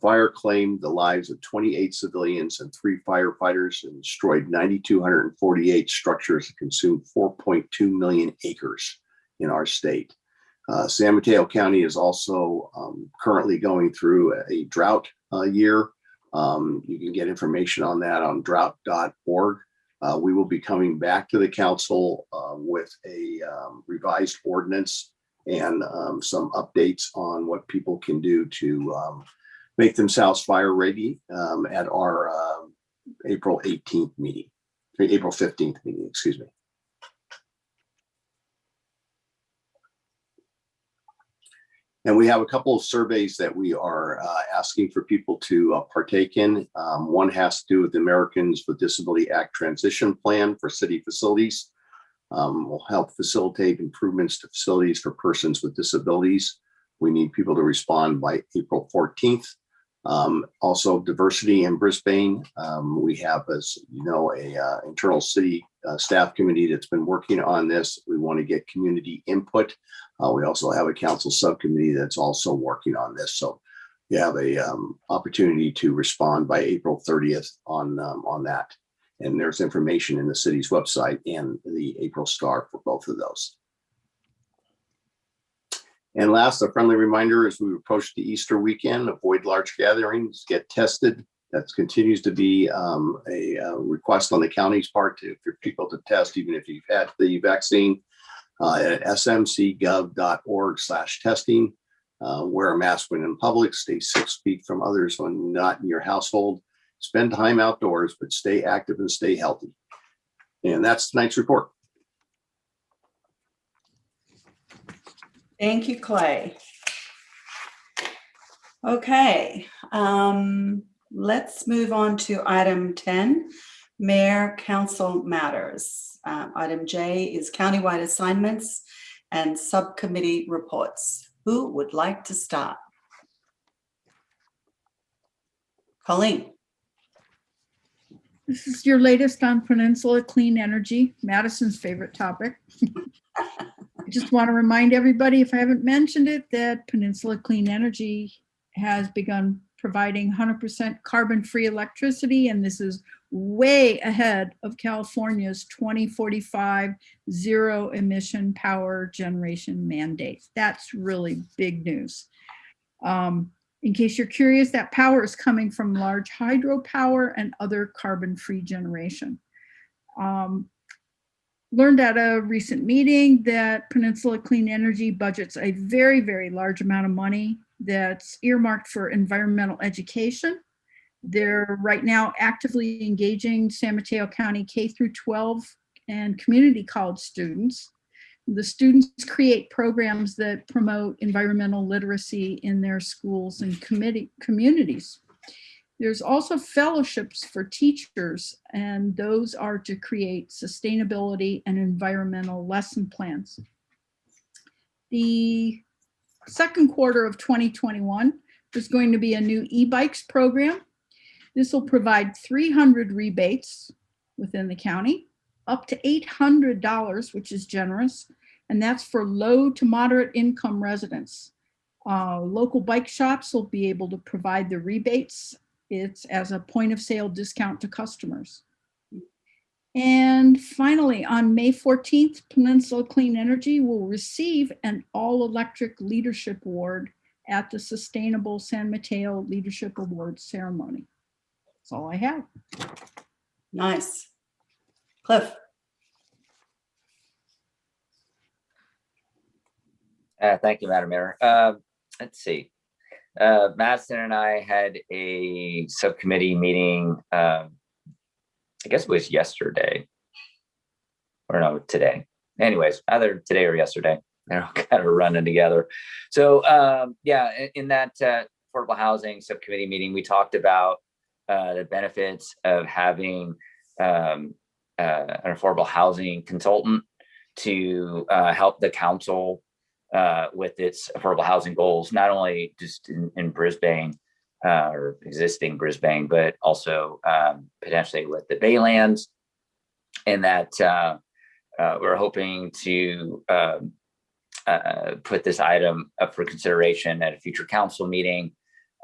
fire claimed the lives of 28 civilians and 3 firefighters and destroyed 9,248 structures that consumed 4.2 million acres in our state. San Mateo County is also currently going through a drought year. You can get information on that on drought.org. We will be coming back to the council with a revised ordinance and some updates on what people can do to make themselves fire ready at our April 15th meeting, excuse me. And we have a couple of surveys that we are asking for people to partake in. One has to do with the Americans with Disability Act transition plan for city facilities. Will help facilitate improvements to facilities for persons with disabilities. We need people to respond by April 14th. Also, diversity in Brisbane. We have, as you know, a internal city staff committee that's been working on this. We want to get community input. We also have a council subcommittee that's also working on this. So you have a opportunity to respond by April 30th on that. And there's information in the city's website and the April Star for both of those. And last, a friendly reminder as we approach the Easter weekend, avoid large gatherings, get tested. That continues to be a request on the county's part for people to test, even if you've had the vaccine, at smcgov.org/testing. Wear a mask when in public, stay 6 feet from others when not in your household. Spend time outdoors, but stay active and stay healthy. And that's tonight's report. Thank you, Clay. Okay, let's move on to item 10, Mayor Council Matters. Item J is countywide assignments and subcommittee reports. Who would like to start? Colleen. This is your latest on Peninsula Clean Energy, Madison's favorite topic. I just want to remind everybody, if I haven't mentioned it, that Peninsula Clean Energy has begun providing 100% carbon-free electricity, and this is way ahead of California's 2045 zero-emission power generation mandate. That's really big news. In case you're curious, that power is coming from large hydropower and other carbon-free generation. Learned at a recent meeting that Peninsula Clean Energy budgets a very, very large amount of money that's earmarked for environmental education. They're right now actively engaging San Mateo County K through 12 and community college students. The students create programs that promote environmental literacy in their schools and communities. There's also fellowships for teachers, and those are to create sustainability and environmental lesson plans. The second quarter of 2021, there's going to be a new e-bikes program. This will provide 300 rebates within the county, up to $800, which is generous, and that's for low to moderate income residents. Local bike shops will be able to provide the rebates. It's as a point of sale discount to customers. And finally, on May 14th, Peninsula Clean Energy will receive an all-electric leadership award at the Sustainable San Mateo Leadership Awards ceremony. That's all I have. Nice. Cliff. Thank you, Madam Mayor. Let's see. Madison and I had a subcommittee meeting, I guess it was yesterday, or no, today. Anyways, either today or yesterday. They're all kind of running together. So yeah, in that affordable housing subcommittee meeting, we talked about the benefits of having an affordable housing consultant to help the council with its affordable housing goals, not only just in Brisbane or existing Brisbane, but also potentially with the Baylands, and that we're hoping to put this item up for consideration at a future council meeting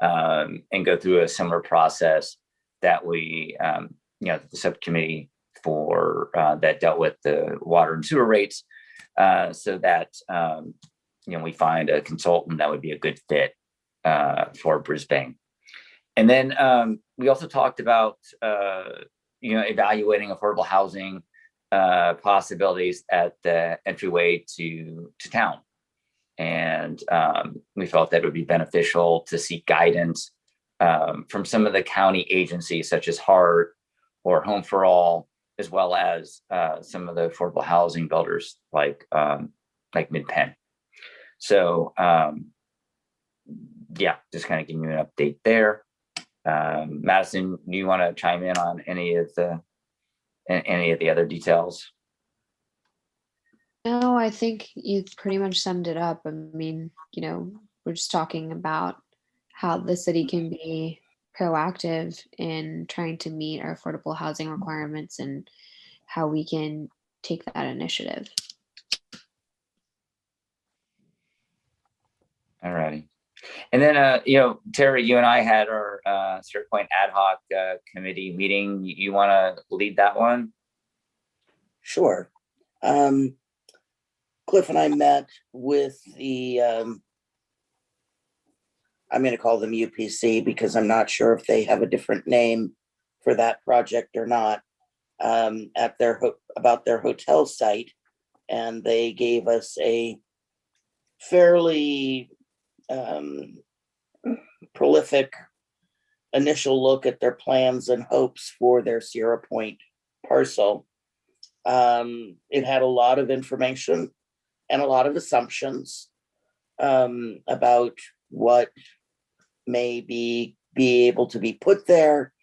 and go through a similar process that we, the subcommittee for that dealt with the water and sewer rates, so that we find a consultant that would be a good fit for Brisbane. And then we also talked about evaluating affordable housing possibilities at the entryway to town. And we felt that it would be beneficial to seek guidance from some of the county agencies such as HART or Home for All, as well as some of the affordable housing builders like Mid-Penn. So yeah, just kind of giving you an update there. Madison, do you want to chime in on any of the other details? No, I think you pretty much summed it up. I mean, we're just talking about how the city can be proactive in trying to meet our affordable housing requirements and how we can take that initiative. All righty. And then, Terry, you and I had our SharePoint ad hoc committee meeting. You want to lead that one? Sure. Cliff and I met with the, I'm going to call them UPC because I'm not sure if they have a different name for that project or not, about their hotel site. And they gave us a fairly prolific initial look at their plans and hopes for their Sierra Point parcel. It had a lot of information and a lot of assumptions about what may be able to be put there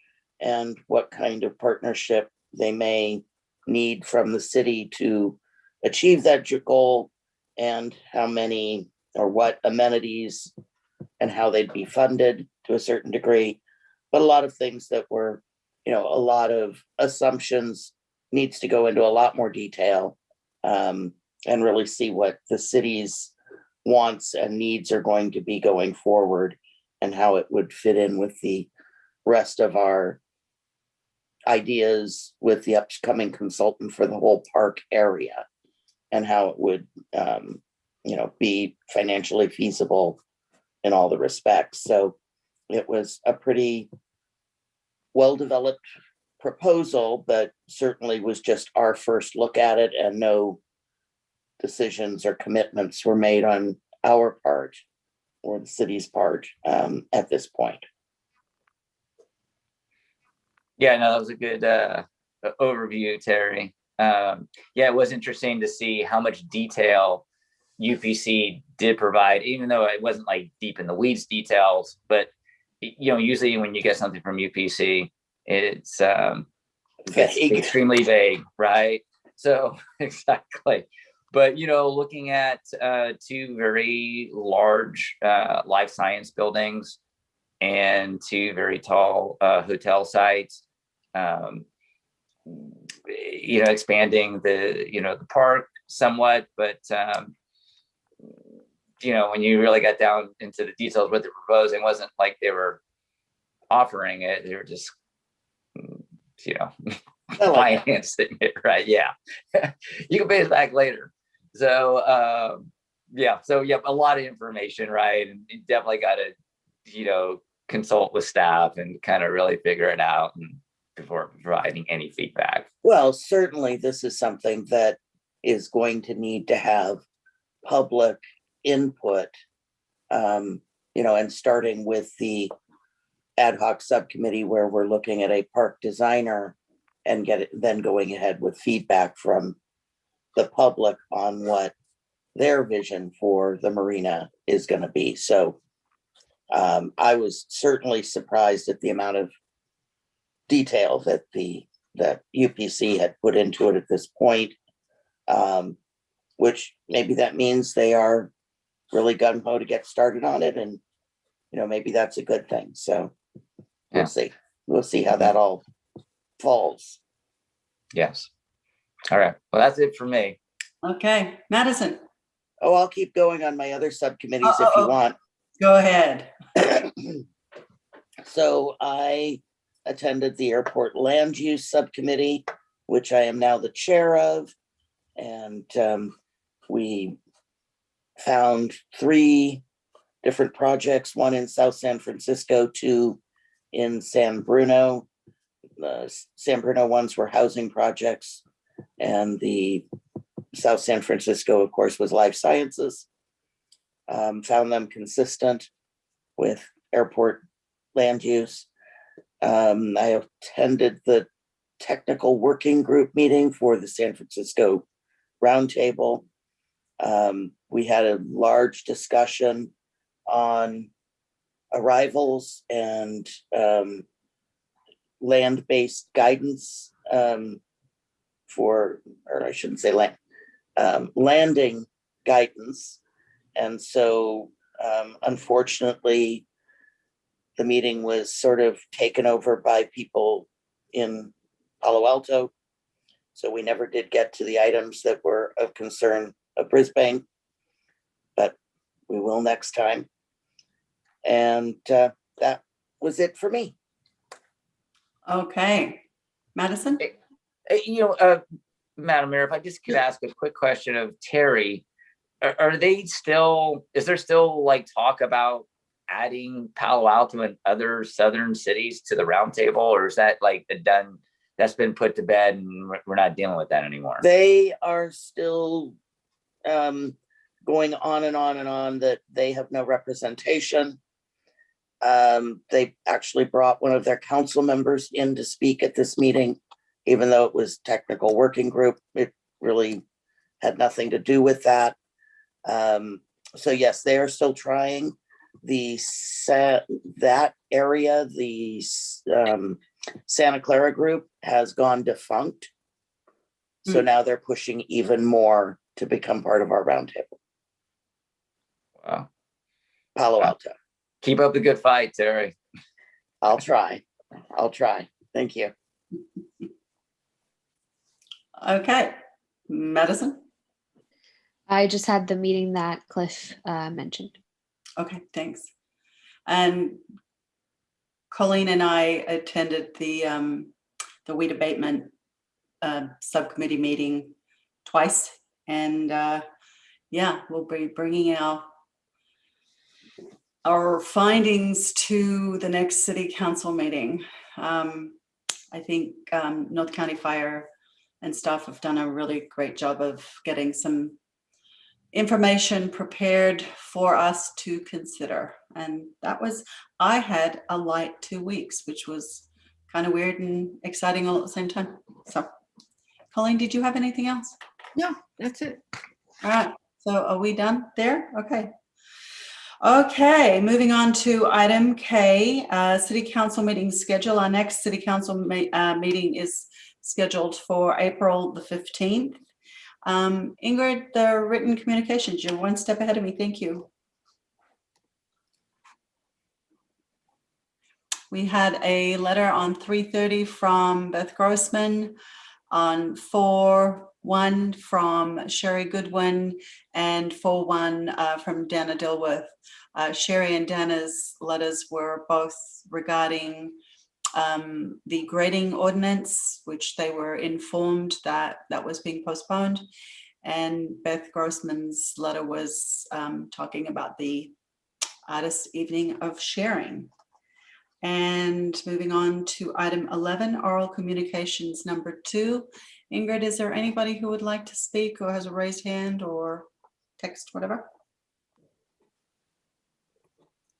and what kind of partnership they may need from the city to achieve that goal, and how many or what amenities and how they'd be funded to a certain degree. But a lot of things that were, a lot of assumptions, needs to go into a lot more detail and really see what the city's wants and needs are going to be going forward and how it would fit in with the rest of our ideas with the upcoming consultant for the whole park area, and how it would, be financially feasible in all the respects. So it was a pretty well-developed proposal, but certainly was just our first look at it, and no decisions or commitments were made on our part or the city's part at this point. Yeah, no, that was a good overview, Terry. It was interesting to see how much detail UPC did provide, even though it wasn't like deep in the weeds details. But usually when you get something from UPC, it's extremely vague, right? So exactly. But looking at two very large life science buildings and two very tall hotel sites, expanding the park somewhat, but when you really got down into the details of what they're proposing, it wasn't like they were offering it; they were just financing it, right? Yeah, you can pay us back later. So a lot of information, right? And you definitely got to consult with staff and kind of really figure it out and before providing any feedback. Well, certainly this is something that is going to need to have public input, and starting with the ad hoc subcommittee where we're looking at a park designer and then going ahead with feedback from the public on what their vision for the marina is going to be. So I was certainly surprised at the amount of detail that UPC had put into it at this point, which maybe that means they are really gung-ho to get started on it, and maybe that's a good thing. So we'll see how that all falls. Yes. All right. Well, that's it for me. Okay, Madison. Oh, I'll keep going on my other subcommittees if you want. Go ahead. So I attended the airport land use subcommittee, which I am now the chair of. And we found 3 different projects, one in South San Francisco, 2 in San Bruno. The San Bruno ones were housing projects, and the South San Francisco, of course, was life sciences. Found them consistent with airport land use. I attended the technical working group meeting for the San Francisco Roundtable. We had a large discussion on arrivals and land-based guidance or I shouldn't say landing guidance. And so unfortunately, the meeting was sort of taken over by people in Palo Alto. So we never did get to the items that were of concern of Brisbane, but we will next time. And that was it for me. Okay, Madison? Madam Mayor, if I just could ask a quick question of Terry, are they still, is there still like talk about adding Palo Alto and other southern cities to the roundtable, or is that like done, that's been put to bed and we're not dealing with that anymore? They are still going on and on and on that they have no representation. They actually brought one of their council members in to speak at this meeting, even though it was technical working group. It really had nothing to do with that. So yes, they are still trying. That area, the Santa Clara group has gone defunct. So now they're pushing even more to become part of our roundtable. Wow. Palo Alto. Keep up the good fight, Terry. I'll try. Thank you. Okay, Madison? I just had the meeting that Cliff mentioned. Okay, thanks. And Colleen and I attended the weed abatement subcommittee meeting twice, and yeah, we'll be bringing our findings to the next city council meeting. I think North County Fire and staff have done a really great job of getting some information prepared for us to consider. And that was, I had a light 2 weeks, which was kind of weird and exciting all at the same time. So, Colleen, did you have anything else? No, that's it. All right, so are we done there? Okay. Okay, moving on to item K, City Council meeting schedule. Our next City Council meeting is scheduled for April the 15th. Ingrid, the written communications, you're one step ahead of me. Thank you. We had a letter on 3:30 from Beth Grossman, on 4:1 from Sherry Goodwin, and 4:1 from Dana Dilworth. Sherry and Dana's letters were both regarding the grading ordinance, which they were informed that was being postponed. And Beth Grossman's letter was talking about the artist evening of sharing. And moving on to item 11, oral communications number 2. Ingrid, is there anybody who would like to speak or has a raised hand or text, whatever?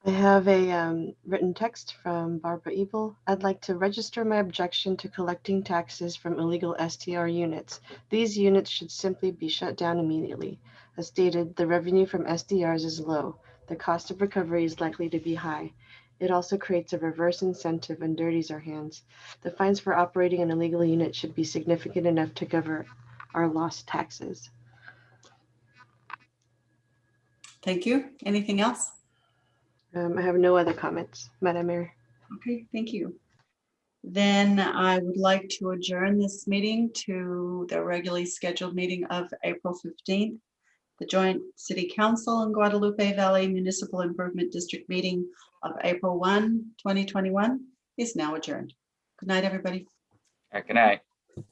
I have a written text from Barbara Ebel. I'd like to register my objection to collecting taxes from illegal STR units. These units should simply be shut down immediately. As stated, the revenue from SDRs is low. The cost of recovery is likely to be high. It also creates a reverse incentive and dirties our hands. The fines for operating an illegal unit should be significant enough to cover our lost taxes. Thank you. Anything else? I have no other comments, Madam Mayor. Okay, thank you. Then I would like to adjourn this meeting to the regularly scheduled meeting of April 15th. The Joint City Council and Guadalupe Valley Municipal Improvement District meeting of April 1, 2021 is now adjourned. Good night, everybody. Good night.